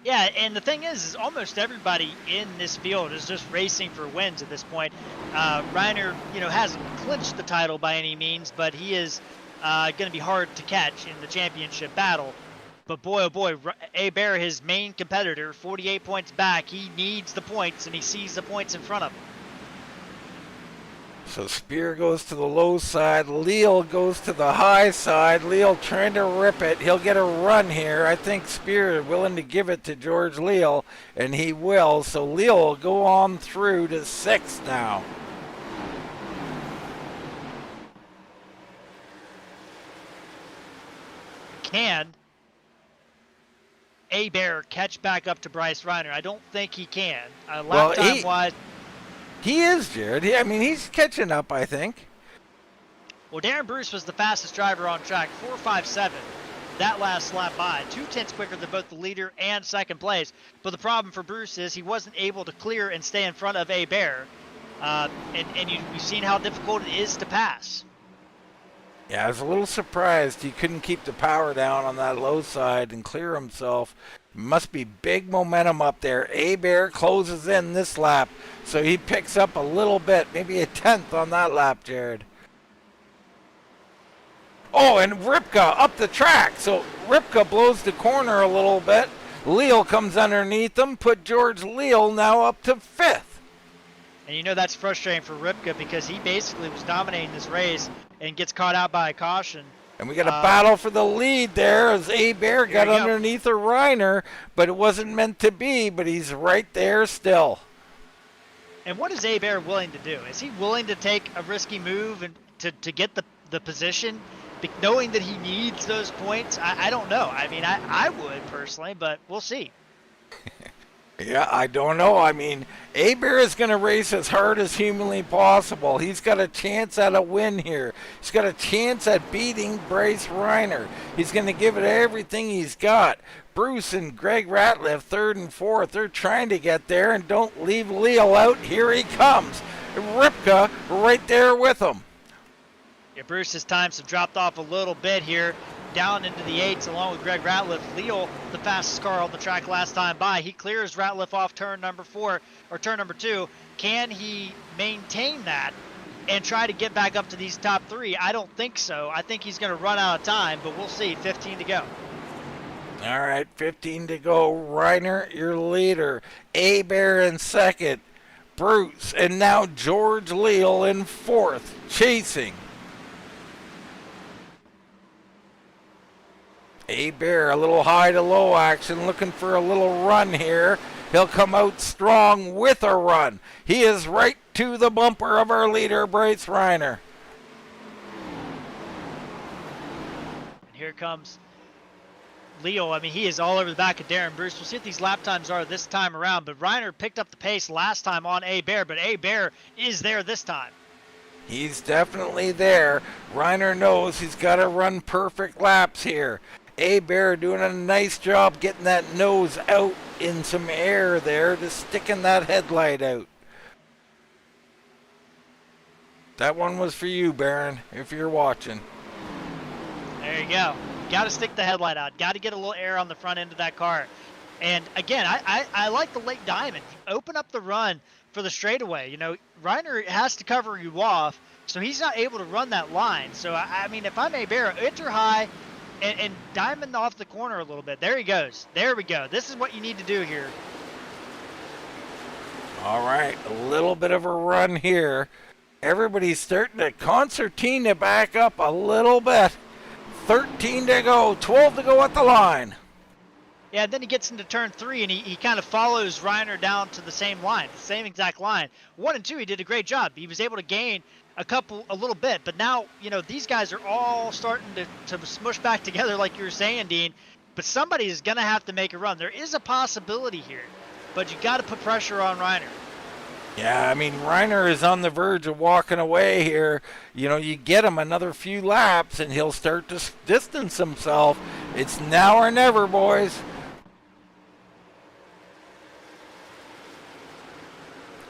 Speaker 3: Yeah, and the thing is almost everybody in this field is just racing for wins at this point. Reiner, hasn't clinched the title by any means, but he is going to be hard to catch in the championship battle. But boy, oh boy, A-Bear, his main competitor, 48 points back. He needs the points, and he sees the points in front of him.
Speaker 2: So Spear goes to the low side. Leal goes to the high side. Leal trying to rip it. He'll get a run here. I think Spear is willing to give it to George Leal, and he will. So Leal will go on through to 6th now.
Speaker 3: can Bear catch back up to Bryce Reiner? I don't think he can. Lap time wise,
Speaker 2: he is, Jared. I mean, he's catching up, I think.
Speaker 3: Well, Darren Bruce was the fastest driver on track, 4.57. That last lap by, 2/10 quicker than both the leader and second place. But the problem for Bruce is he wasn't able to clear and stay in front of Bear. And you've seen how difficult it is to pass.
Speaker 2: Yeah, I was a little surprised he couldn't keep the power down on that low side and clear himself. Must be big momentum up there. Bear closes in this lap, so he picks up a little bit, maybe a 10th on that lap, Jared. Oh, and Ripka up the track. So Ripka blows the corner a little bit. Leal comes underneath him, put George Leal now up to 5th.
Speaker 3: And you know that's frustrating for Ripka because he basically was dominating this race and gets caught out by a caution.
Speaker 2: And we got a battle for the lead there as Bear got underneath a Reiner, but it wasn't meant to be, but he's right there still.
Speaker 3: And what is Bear willing to do? Is he willing to take a risky move and to get the position, knowing that he needs those points? I don't know. I mean, I would personally, but we'll see.
Speaker 2: Yeah, I don't know. I mean, Bear is going to race as hard as humanly possible. He's got a chance at a win here. He's got a chance at beating Bryce Reiner. He's going to give it everything he's got. Bruce and Greg Ratliff, 3rd and 4th. They're trying to get there, and don't leave Leal out. Here he comes. Ripka right there with him.
Speaker 3: Yeah, Bruce's times have dropped off a little bit here, down into the 8s along with Greg Ratliff. Leal, the fastest car on the track last time by. He clears Ratliff off turn number 2. Can he maintain that and try to get back up to these top 3? I don't think so. I think he's going to run out of time, but we'll see. 15 to go.
Speaker 2: All right, 15 to go. Reiner, your leader. Bear in 2nd. Bruce, and now George Leal in 4th, chasing. Bear, a little high to low action, looking for a little run here. He'll come out strong with a run. He is right to the bumper of our leader, Bryce Reiner.
Speaker 3: And here comes Leal. I mean, he is all over the back of Darren Bruce. We'll see what these lap times are this time around. But Reiner picked up the pace last time on Bear, but Bear is there this time.
Speaker 2: He's definitely there. Reiner knows he's got to run perfect laps here. Bear doing a nice job getting that nose out in some air there, just sticking that headlight out. That one was for you, Baron, if you're watching.
Speaker 3: There you go. Got to stick the headlight out. Got to get a little air on the front end of that car. And again, I like the late diamond. Open up the run for the straightaway. You know, Reiner has to cover you off, so he's not able to run that line. So, I mean, if I'm Bear, enter high and diamond off the corner a little bit. There he goes. There we go. This is what you need to do here.
Speaker 2: All right, a little bit of a run here. Everybody's starting to concertina back up a little bit. 13 to go, 12 to go at the line.
Speaker 3: Yeah, then he gets into turn 3, and he kind of follows Reiner down to the same line, the same exact line. 1 and 2, he did a great job. He was able to gain a little bit, but now, you know, these guys are all starting to smush back together like you were saying, Dean, but somebody is going to have to make a run. There is a possibility here, but you got to put pressure on Reiner.
Speaker 2: Yeah, I mean, Reiner is on the verge of walking away here. You know, you get him another few laps, and he'll start to distance himself. It's now or never, boys.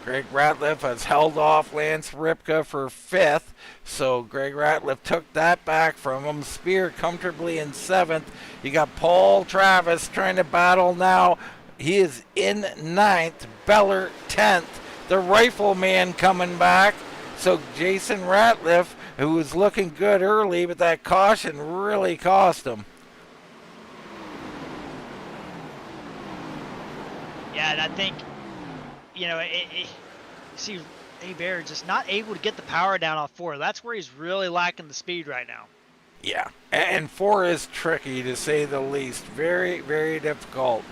Speaker 2: Greg Ratliff has held off Lance Ripka for 5th, so Greg Ratliff took that back from him. Spear comfortably in 7th. You got Paul Travis trying to battle now. He is in 9th. Beller 10th. The Rifleman coming back. So Jason Ratliff, who was looking good early, but that caution really cost him.
Speaker 3: Yeah, and I think, you know, see Bear just not able to get the power down off 4. That's where he's really lacking the speed right now.
Speaker 2: Yeah, and 4 is tricky to say the least. Very, very difficult.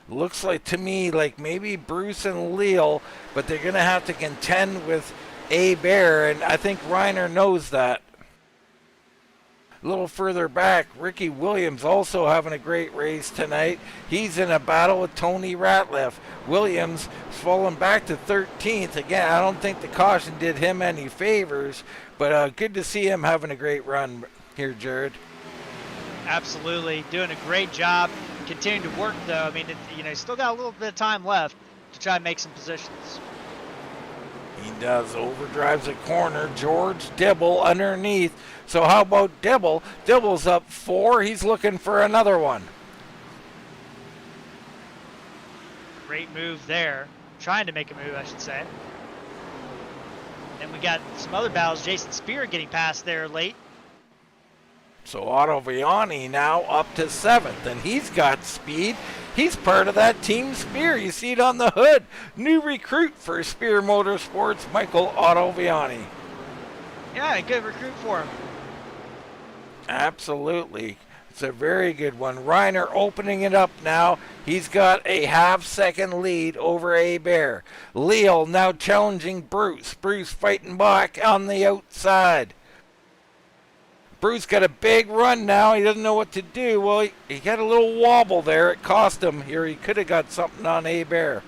Speaker 2: Looks like to me like maybe Bruce and Leal, but they're going to have to contend with Bear, and I think Reiner knows that. A little further back, Ricky Williams also having a great race tonight. He's in a battle with Tony Ratliff. Williams falling back to 13th. Again, I don't think the caution did him any favors, but good to see him having a great run here, Jared.
Speaker 3: Absolutely. Doing a great job. Continuing to work, though. I mean, he's still got a little bit of time left to try and make some positions.
Speaker 2: He does. Overdrives a corner. George Dibble underneath. So how about Dibble? Dibble's up 4. He's looking for another one.
Speaker 3: Great move there. Trying to make a move, I should say. And we got some other battles. Jason Spear getting past there late.
Speaker 2: So Otto Vianney now up to 7th, and he's got speed. He's part of that Team Spear. You see it on the hood. New recruit for Spear Motorsports, Michael Otto Vianney.
Speaker 3: Yeah, a good recruit for him.
Speaker 2: Absolutely. It's a very good one. Reiner opening it up now. He's got a half-second lead over Abear. Leal now challenging Bruce. Bruce fighting back on the outside. Bruce got a big run now. He doesn't know what to do. Well, he got a little wobble there. It cost him here. He could have got something on Abear.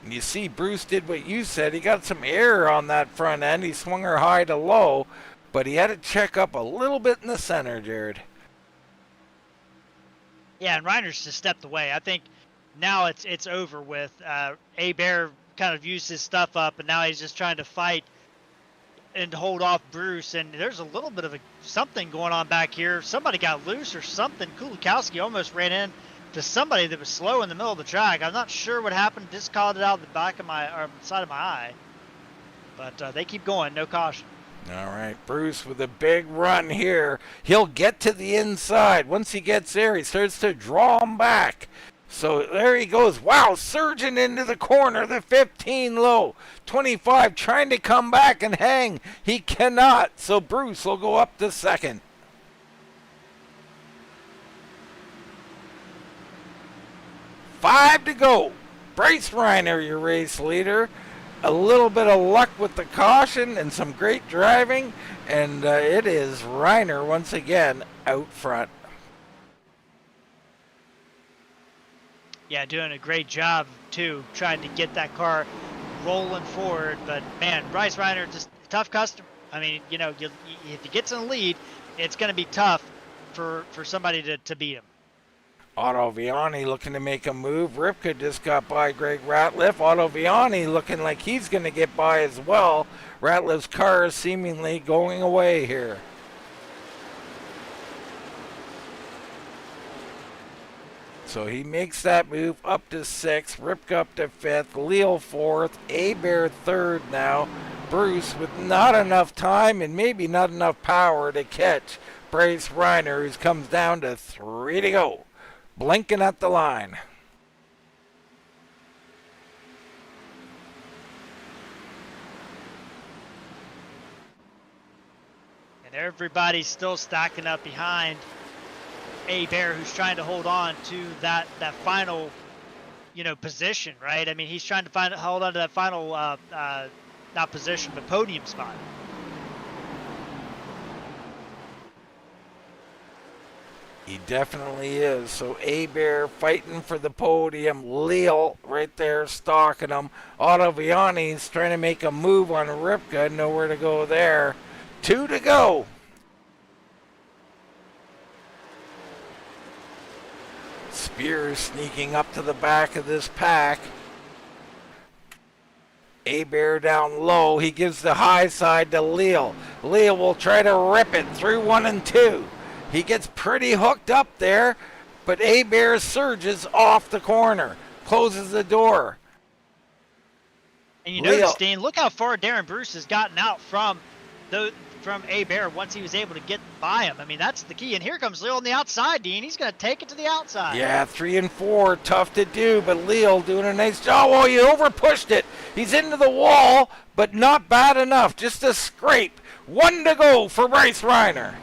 Speaker 2: And you see Bruce did what you said. He got some air on that front end. He swung her high to low, but he had to check up a little bit in the center, Jared.
Speaker 3: Yeah, and Reiner's just stepped away. I think now it's over with. Abear kind of used his stuff up, and now he's just trying to fight and hold off Bruce. And there's a little bit of something going on back here. Somebody got loose or something. Kulikowski almost ran in to somebody that was slow in the middle of the track. I'm not sure what happened. Just called it out of the back of or side of my eye. But they keep going. No caution.
Speaker 2: All right, Bruce with a big run here. He'll get to the inside. Once he gets there, he starts to draw him back. So there he goes. Wow, surging into the corner, the 15 low. 25 trying to come back and hang. He cannot, so Bruce will go up to second. Five to go. Bryce Reiner, your race leader. A little bit of luck with the caution and some great driving. And it is Reiner once again out front.
Speaker 3: Yeah, doing a great job, too, trying to get that car rolling forward. But, man, Bryce Reiner, just a tough customer. I mean, if he gets in the lead, it's going to be tough for somebody to beat him.
Speaker 2: Otto Vianney looking to make a move. Ripka just got by Greg Ratliff. Otto Vianney looking like he's going to get by as well. Ratliff's car is seemingly going away here. So he makes that move up to 6th, Ripka up to 5th, Leal 4th, Abear 3rd now. Bruce with not enough time and maybe not enough power to catch Bryce Reiner, who comes down to 3 to go. Blinking at the line.
Speaker 3: And everybody's still stacking up behind Abear, who's trying to hold on to that final, position, right? I mean, he's trying to hold on to that final, not position, but podium spot.
Speaker 2: He definitely is. So Abear fighting for the podium. Leal right there stalking him. Otto Vianney's trying to make a move on Ripka. Nowhere to go there. 2 to go. Spears sneaking up to the back of this pack. Abear down low. He gives the high side to Leal. Leal will try to rip it through 1 and 2. He gets pretty hooked up there, but Abear surges off the corner, closes the door.
Speaker 3: And you notice, Dean, look how far Darren Bruce has gotten out from Abear once he was able to get by him. I mean, that's the key. And here comes Leal on the outside, Dean. He's going to take it to the outside.
Speaker 2: Yeah, 3 and 4, tough to do, but Leal doing a nice job. Oh, he overpushed it. He's into the wall, but not bad enough. Just a scrape. 1 to go for Bryce Reiner.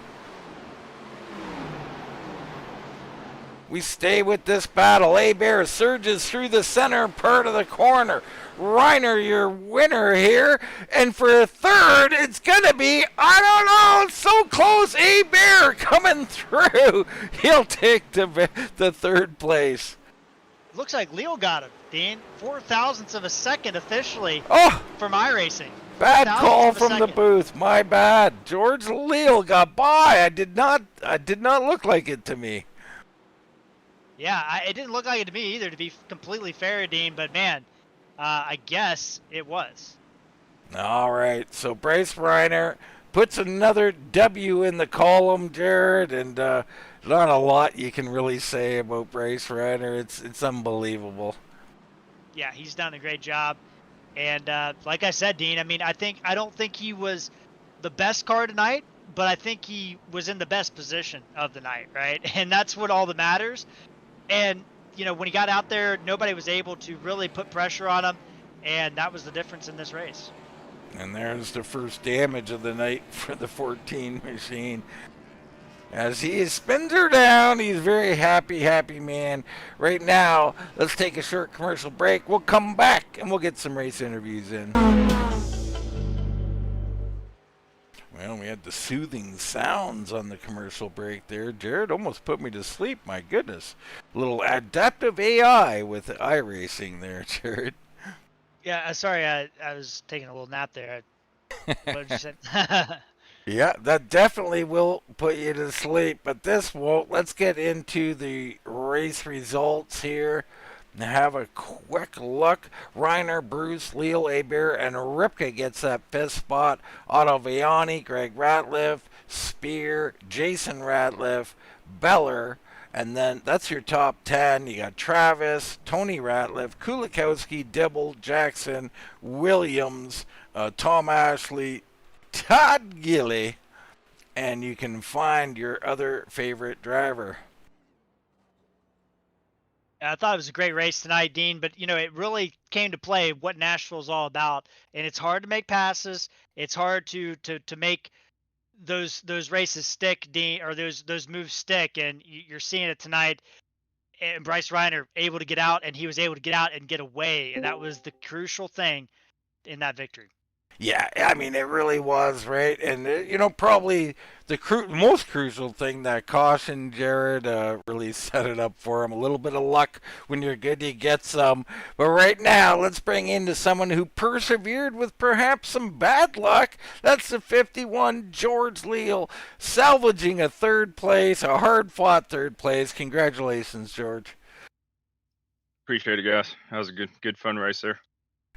Speaker 2: We stay with this battle. A-Bear surges through the center part of the corner. Reiner, your winner here. And for a third, it's going to be, I don't know, it's so close. A-Bear coming through. He'll take the third place.
Speaker 3: Looks like Leo got him, Dean. 0.004 of a second officially
Speaker 2: Oh,
Speaker 3: from iRacing.
Speaker 2: bad
Speaker 3: 0.004
Speaker 2: call
Speaker 3: of a
Speaker 2: from the
Speaker 3: second.
Speaker 2: booth. My bad. George Leal got by. I did not look like it to me.
Speaker 3: Yeah, it didn't look like it to me either, to be completely fair, Dean. But man, I guess it was.
Speaker 2: All right, so Bryce Reiner puts another W in the column, Jared, and not a lot you can really say about Bryce Reiner. It's unbelievable.
Speaker 3: Yeah, he's done a great job. And like I said, Dean, I mean, I don't think he was the best car tonight, but I think he was in the best position of the night, right? And that's what all that matters. And, you know, when he got out there, nobody was able to really put pressure on him, and that was the difference in this race.
Speaker 2: And there's the first damage of the night for the 14 machine. As he spins her down, he's very happy man. Right now, let's take a short commercial break. We'll come back and we'll get some race interviews in. Well, we had the soothing sounds on the commercial break there. Jared almost put me to sleep, my goodness. A little adaptive AI with iRacing there, Jared.
Speaker 3: Yeah, sorry, I was taking a little nap there. What did you say?
Speaker 2: Yeah, that definitely will put you to sleep, but this won't. Let's get into the race results here. Have a quick look. Reiner, Bruce, Leal, Aber, and Ripka gets that fifth spot. Otto Viani, Greg Ratliff, Spear, Jason Ratliff, Beller, and then that's your top 10. You got Travis, Tony Ratliff, Kulikowski, Dibble, Jackson, Williams, Tom Ashley, Todd Gilly, and you can find your other favorite driver.
Speaker 3: I thought it was a great race tonight, Dean, but you know, it really came to play what Nashville's all about. And it's hard to make passes. It's hard to make those races stick, Dean, or those moves stick. And you're seeing it tonight. And Bryce Reiner able to get out, and he was able to get out and get away, and that was the crucial thing in that victory.
Speaker 2: Yeah, I mean, it really was, right? And, probably the most crucial thing, that caution, Jared, really set it up for him. A little bit of luck. When you're good, you get some. But right now, let's bring in to someone who persevered with perhaps some bad luck. That's the 51, George Leal, salvaging a third place, a hard-fought third place. Congratulations, George.
Speaker 4: Appreciate it, guys. That was a good fun race there.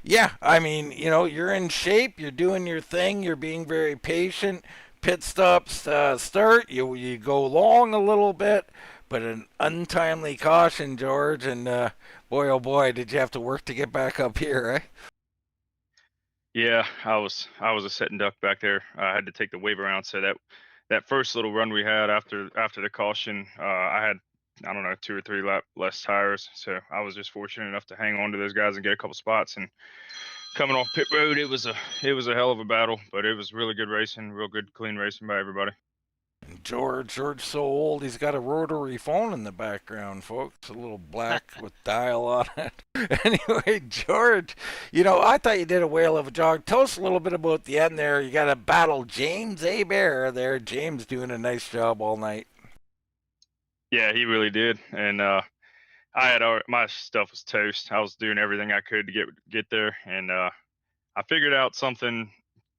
Speaker 2: Yeah, I mean, you're in shape, you're doing your thing, you're being very patient. Pit stops start, you go long a little bit, but an untimely caution, George, and boy, oh boy, did you have to work to get back up here, eh?
Speaker 4: Yeah, I was a sitting duck back there. I had to take the wave around, so that first little run we had after the caution, I had, I don't know, 2 or 3 less tires, so I was just fortunate enough to hang on to those guys and get a couple spots. And coming off pit road, it was a hell of a battle, but it was really good racing, real good, clean racing by everybody.
Speaker 2: George's so old, he's got a rotary phone in the background, folks. A little black with dial on it. Anyway, George, I thought you did a whale of a job. Tell us a little bit about the end there. You got to battle James Abear there. James doing a nice job all night.
Speaker 4: Yeah, he really did. And my stuff was toast. I was doing everything I could to get there, and I figured out something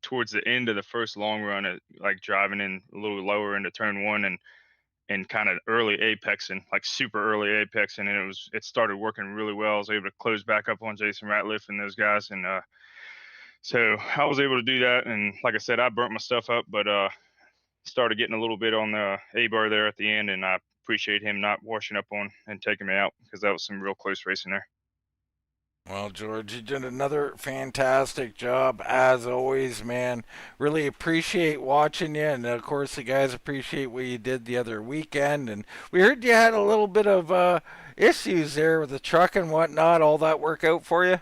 Speaker 4: towards the end of the first long run, like driving in a little lower into turn 1 and kind of early apexing, like super early apexing, and it started working really well. I was able to close back up on Jason Ratliff and those guys, and so I was able to do that. And like I said, I burnt my stuff up, but started getting a little bit on the A-bar there at the end, and I appreciate him not washing up on and taking me out, because that was some real close racing there.
Speaker 2: Well, George, you did another fantastic job, as always, man. Really appreciate watching you, and of course the guys appreciate what you did the other weekend. And we heard you had a little bit of issues there with the truck and whatnot. All that work out for you?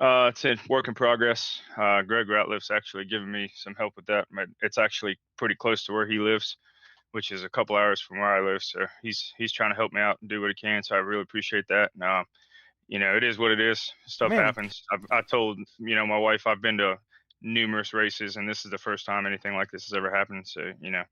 Speaker 4: It's a work in progress. Greg Ratliff's actually given me some help with that. It's actually pretty close to where he lives. which is a couple hours from where I live. So he's trying to help me out and do what he can. So I really appreciate that. And, it is what it is. Stuff
Speaker 2: Man.
Speaker 4: happens. I told, my wife, I've been to numerous races, and this is the first time anything like this has ever happened. So,
Speaker 2: Man,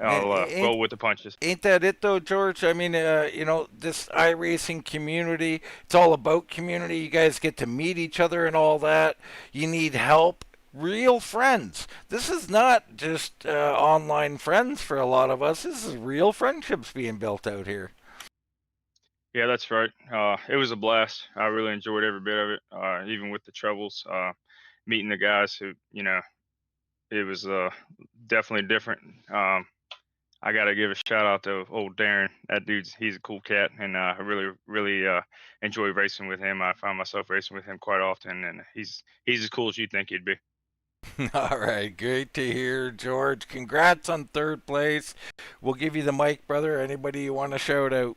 Speaker 4: I'll roll with the punches.
Speaker 2: ain't that it though, George? I mean, this iRacing community, it's all about community. You guys get to meet each other and all that. You need help. Real friends. This is not just online friends for a lot of us. This is real friendships being built out here.
Speaker 4: Yeah, that's right. It was a blast. I really enjoyed every bit of it, even with the troubles. Meeting the guys who, it was definitely different. I got to give a shout out to old Darren. He's a cool cat, and I really, really enjoy racing with him. I find myself racing with him quite often, and he's as cool as you think he'd be.
Speaker 2: All right, great to hear, George. Congrats on third place. We'll give you the mic, brother. Anybody you want to shout out?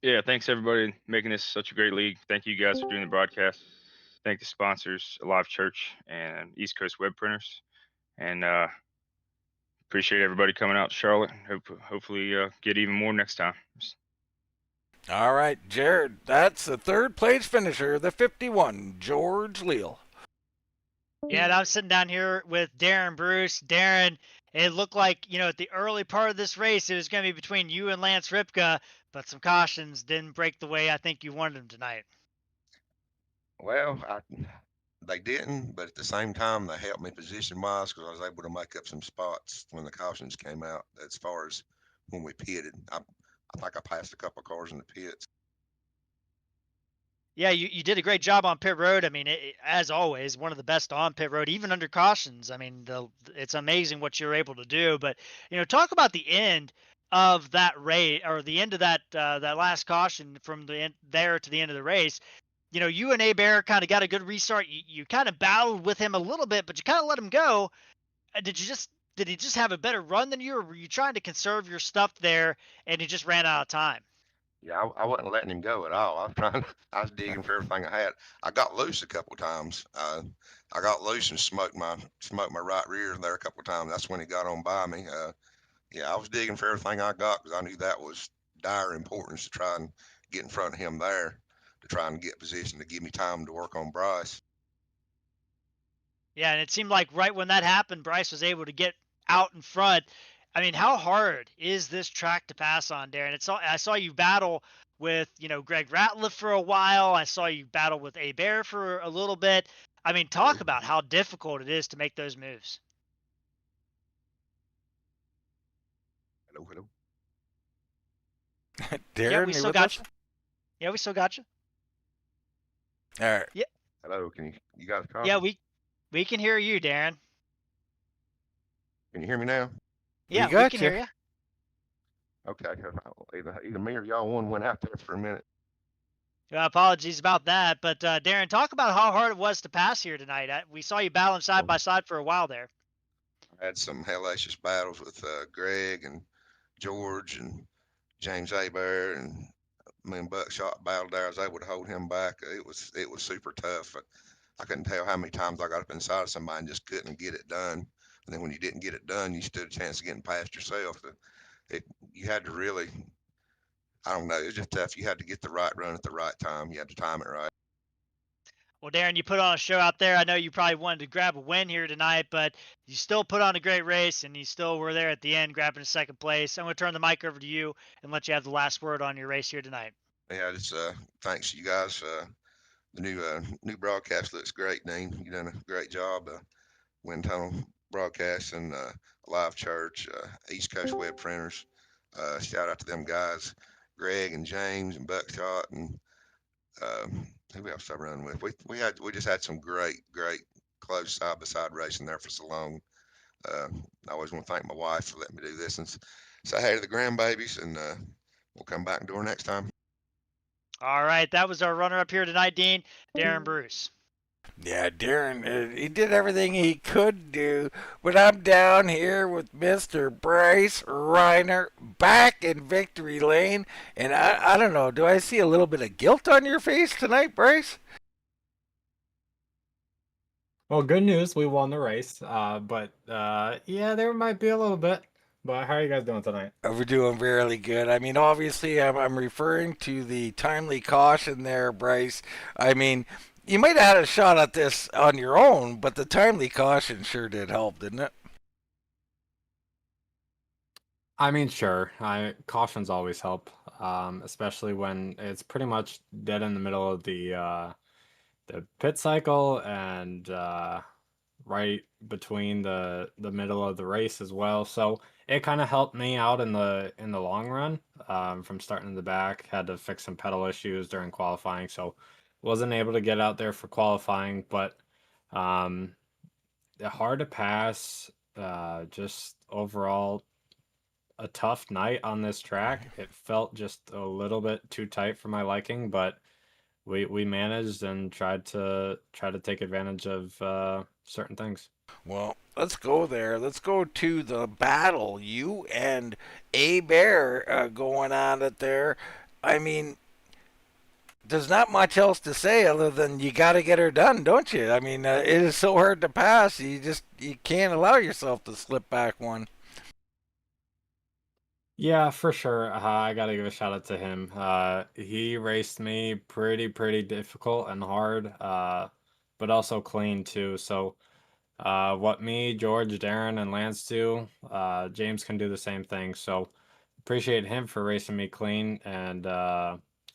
Speaker 4: Yeah, thanks everybody making this such a great league. Thank you guys for doing the broadcast. Thank the sponsors, Alive Church and East Coast Web Printers, and appreciate everybody coming out to Charlotte. Hopefully get even more next time.
Speaker 2: All right, Jared, that's the third place finisher, the 51, George Leal.
Speaker 3: Yeah, and I'm sitting down here with Darren Bruce. Darren, it looked like, at the early part of this race, it was going to be between you and Lance Ripka, but some cautions didn't break the way I think you wanted them tonight.
Speaker 5: Well, they didn't, but at the same time, they helped me position-wise because I was able to make up some spots when the cautions came out as far as when we pitted. I think I passed a couple of cars in the pits.
Speaker 3: Yeah, you did a great job on pit road. I mean, as always, one of the best on pit road, even under cautions. I mean, it's amazing what you're able to do. But talk about the end of that race, or the end of that last caution from the end there to the end of the race. You and Abear kind of got a good restart. You kind of battled with him a little bit, but you kind of let him go. Did he just have a better run than you, or were you trying to conserve your stuff there and he just ran out of time?
Speaker 5: Yeah, I wasn't letting him go at all. I was digging for everything I had. I got loose a couple of times. I got loose and smoked my right rear there a couple of times. That's when he got on by me. Yeah, I was digging for everything I got because I knew that was dire importance to try and get in front of him there, to try and get position to give me time to work on Bryce.
Speaker 3: Yeah, and it seemed like right when that happened, Bryce was able to get out in front. I mean, how hard is this track to pass on, Darren? I saw you battle with, Greg Ratliff for a while. I saw you battle with Abear for a little bit. I mean, talk about how difficult it is to make those moves.
Speaker 5: Hello.
Speaker 2: Darren,
Speaker 3: Yeah, we still got you. Yeah, we still got you.
Speaker 2: All right.
Speaker 3: Yeah.
Speaker 5: Hello, can you guys call?
Speaker 3: Yeah, we can hear you, Darren.
Speaker 5: Can you hear me now?
Speaker 3: Yeah, we can hear you.
Speaker 5: Okay, either me or y'all one went out there for a minute.
Speaker 3: Apologies about that, but Darren, talk about how hard it was to pass here tonight. We saw you battling side by side for a while there.
Speaker 5: I had some hellacious battles with Greg and George and James Abear, and me and Buckshot battled there. I was able to hold him back. It was super tough. I couldn't tell how many times I got up inside of somebody and just couldn't get it done. And then when you didn't get it done, you stood a chance of getting past yourself. You had to really, I don't know, it was just tough. You had to get the right run at the right time. You had to time it right.
Speaker 3: Well, Darren, you put on a show out there. I know you probably wanted to grab a win here tonight, but you still put on a great race, and you still were there at the end grabbing a second place. I'm going to turn the mic over to you and let you have the last word on your race here tonight.
Speaker 5: Yeah, just thanks you guys. The new broadcast looks great, Dean. You done a great job. Wind Tunnel Broadcast and Alive Church, East Coast Web Printers. Shout out to them guys, Greg and James and Buckshot, and who else I run with. We just had some great close side by side racing there for so long. I always want to thank my wife for letting me do this and say hey to the grandbabies, and we'll come back and do her next time.
Speaker 3: All right, that was our runner up here tonight, Dean, Darren Bruce.
Speaker 2: Yeah, Darren, he did everything he could do, but I'm down here with Mr. Bryce Reiner back in victory lane, and I don't know, do I see a little bit of guilt on your face tonight, Bryce?
Speaker 6: Well, good news, we won the race, but yeah, there might be a little bit. But how are you guys doing tonight?
Speaker 2: We're doing really good. I mean, obviously, I'm referring to the timely caution there, Bryce. I mean, you might have had a shot at this on your own, but the timely caution sure did help, didn't it?
Speaker 6: I mean, sure. Cautions always help, especially when it's pretty much dead in the middle of the pit cycle and right between the middle of the race as well. So it kind of helped me out in the long run. From starting in the back, had to fix some pedal issues during qualifying, so wasn't able to get out there for qualifying. But um, hard to pass. Just overall a tough night on this track. It felt just a little bit too tight for my liking, but we managed and tried to take advantage of certain things.
Speaker 2: Well, let's go there. Let's go to the battle. You and A Bear going on it there. I mean, there's not much else to say other than you got to get her done, don't you? I mean, it is so hard to pass. You can't allow yourself to slip back one.
Speaker 6: Yeah, for sure. I gotta give a shout out to him. He raced me pretty difficult and hard, but also clean too. So, what me, George, Darren, and Lance do, James can do the same thing. So, appreciate him for racing me clean and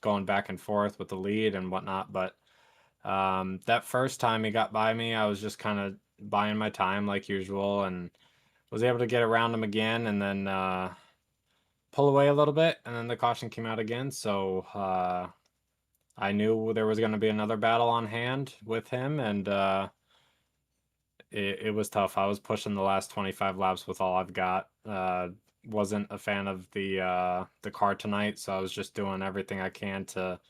Speaker 6: going back and forth with the lead and whatnot. But that first time he got by me, I was just kind of buying my time like usual and was able to get around him again and then pull away a little bit. And then the caution came out again. So I knew there was going to be another battle on hand with him. And it was tough. I was pushing the last 25 laps with all I've got. Wasn't a fan of the car tonight, so I was just doing everything I can to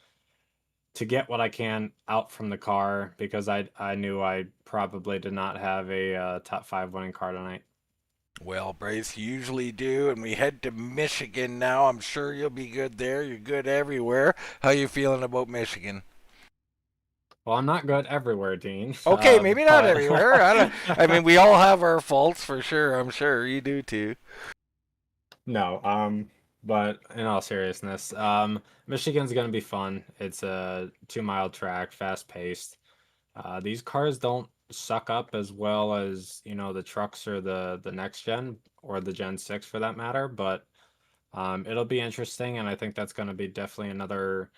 Speaker 6: get what I can out from the car because I knew I probably did not have a top five winning car tonight.
Speaker 2: Well, Brace, you usually do, and we head to Michigan now. I'm sure you'll be good there. You're good everywhere. How you feeling about Michigan?
Speaker 6: Well, I'm not good everywhere, Dean.
Speaker 2: Okay, maybe not
Speaker 6: But
Speaker 2: everywhere. I mean, we all have our faults for sure. I'm sure you do too.
Speaker 6: no, but in all seriousness, Michigan's gonna be fun. It's a 2 mile track, fast paced. These cars don't suck up as well as, the trucks or the next gen or the Gen 6 for that matter, but it'll be interesting, and I think that's going to be definitely another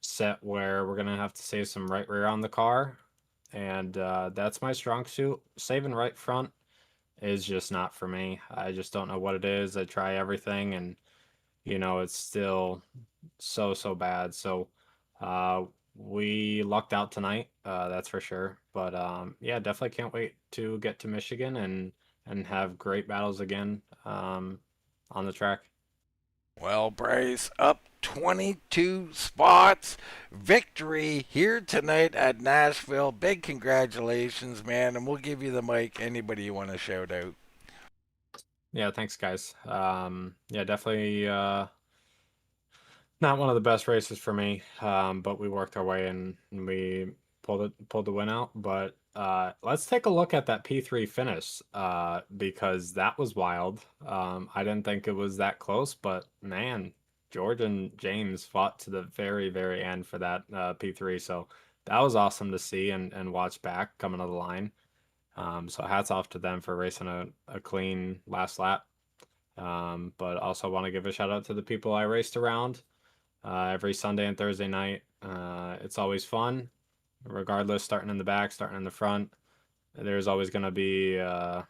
Speaker 6: set where we're going to have to save some right rear on the car, and that's my strong suit. Saving right front is just not for me. I just don't know what it is. I try everything, and it's still so bad. So uh, we lucked out tonight, that's for sure. But yeah, definitely can't wait to get to Michigan and have great battles again on the track.
Speaker 2: Well, Bryce, up 22 spots. Victory here tonight at Nashville. Big congratulations, man. And we'll give you the mic. Anybody you want to shout out?
Speaker 6: Yeah, thanks, guys. Yeah, definitely not one of the best races for me, but we worked our way and we pulled the win out. But let's take a look at that P3 finish because that was wild. I didn't think it was that close, but man, George and James fought to the very end for that P3. So that was awesome to see and watch back coming to the line. So hats off to them for racing a clean last lap. But also want to give a shout out to the people I raced around every Sunday and Thursday night. It's always fun, regardless, starting in the back, starting in the front. There's always going to be a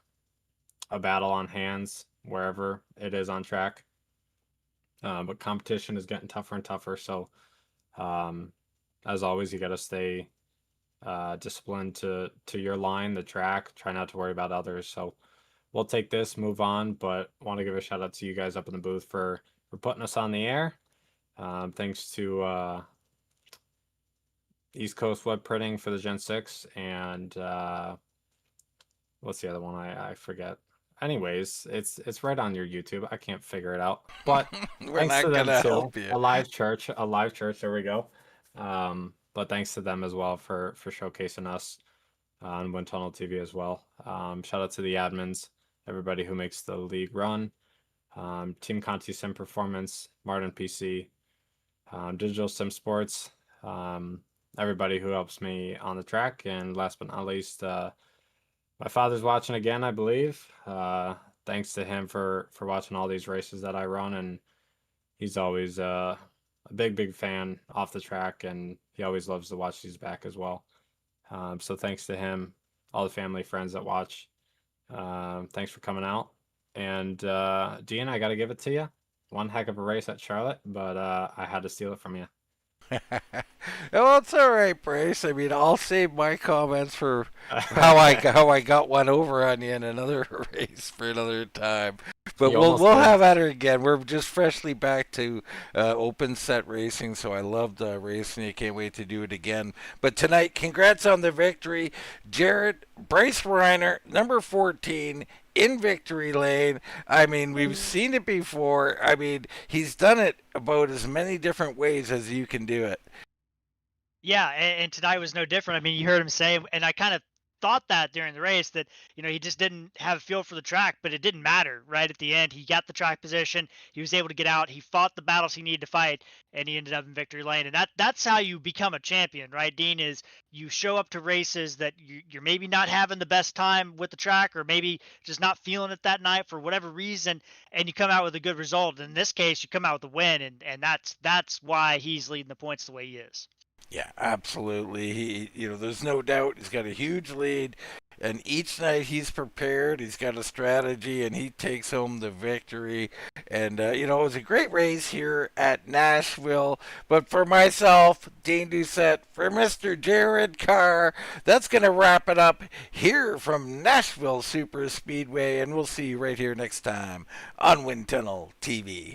Speaker 6: battle on hands wherever it is on track. But competition is getting tougher and tougher. So, as always, you got to stay disciplined to your line, the track. Try not to worry about others. So, we'll take this, move on. But want to give a shout out to you guys up in the booth for putting us on the air. Thanks to East Coast Web Printing for the Gen 6 and what's the other one? I forget. Anyways, it's right on your YouTube. I can't figure it out. But
Speaker 2: We're
Speaker 6: thanks
Speaker 2: not
Speaker 6: to them
Speaker 2: gonna
Speaker 6: too.
Speaker 2: help you.
Speaker 6: Alive Church, there we go. But thanks to them as well for showcasing us on Wind Tunnel TV as well. Shout out to the admins. everybody who makes the league run, Team Conti Sim Performance, Martin PC, Digital Sim Sports, everybody who helps me on the track, and last but not least, my father's watching again, I believe. Thanks to him for watching all these races that I run, and he's always a big fan off the track, and he always loves to watch these back as well. So thanks to him, all the family, friends that watch. Thanks for coming out. And Dean, I got to give it to you. One heck of a race at Charlotte, but I had to steal it from you.
Speaker 2: Well, it's all right, Bryce. I mean, I'll save my comments for how I got one over on you in another race for another time. But
Speaker 6: You
Speaker 2: we'll
Speaker 6: almost did.
Speaker 2: have at her again. We're just freshly back to open set racing, so I loved racing. I can't wait to do it again. But tonight, congrats on the victory, Jared. Bryce Reiner, number 14. In victory lane. I mean, we've seen it before. I mean, he's done it about as many different ways as you can do it.
Speaker 3: Yeah, and tonight was no different. I mean, you heard him say, and I kind of thought that during the race that he just didn't have a feel for the track, but it didn't matter. Right at the end, he got the track position. He was able to get out. He fought the battles he needed to fight, and he ended up in victory lane. And that's how you become a champion, right? Dean, is you show up to races that you're maybe not having the best time with the track, or maybe just not feeling it that night for whatever reason, and you come out with a good result. In this case, you come out with a win, and that's why he's leading the points the way he is.
Speaker 2: Yeah, absolutely. There's no doubt he's got a huge lead, and each night he's prepared. He's got a strategy, and he takes home the victory. And it was a great race here at Nashville. But for myself, Dean Doucette, for Mr. Jared Carr, that's going to wrap it up here from Nashville Super Speedway, and we'll see you right here next time on Wind Tunnel TV.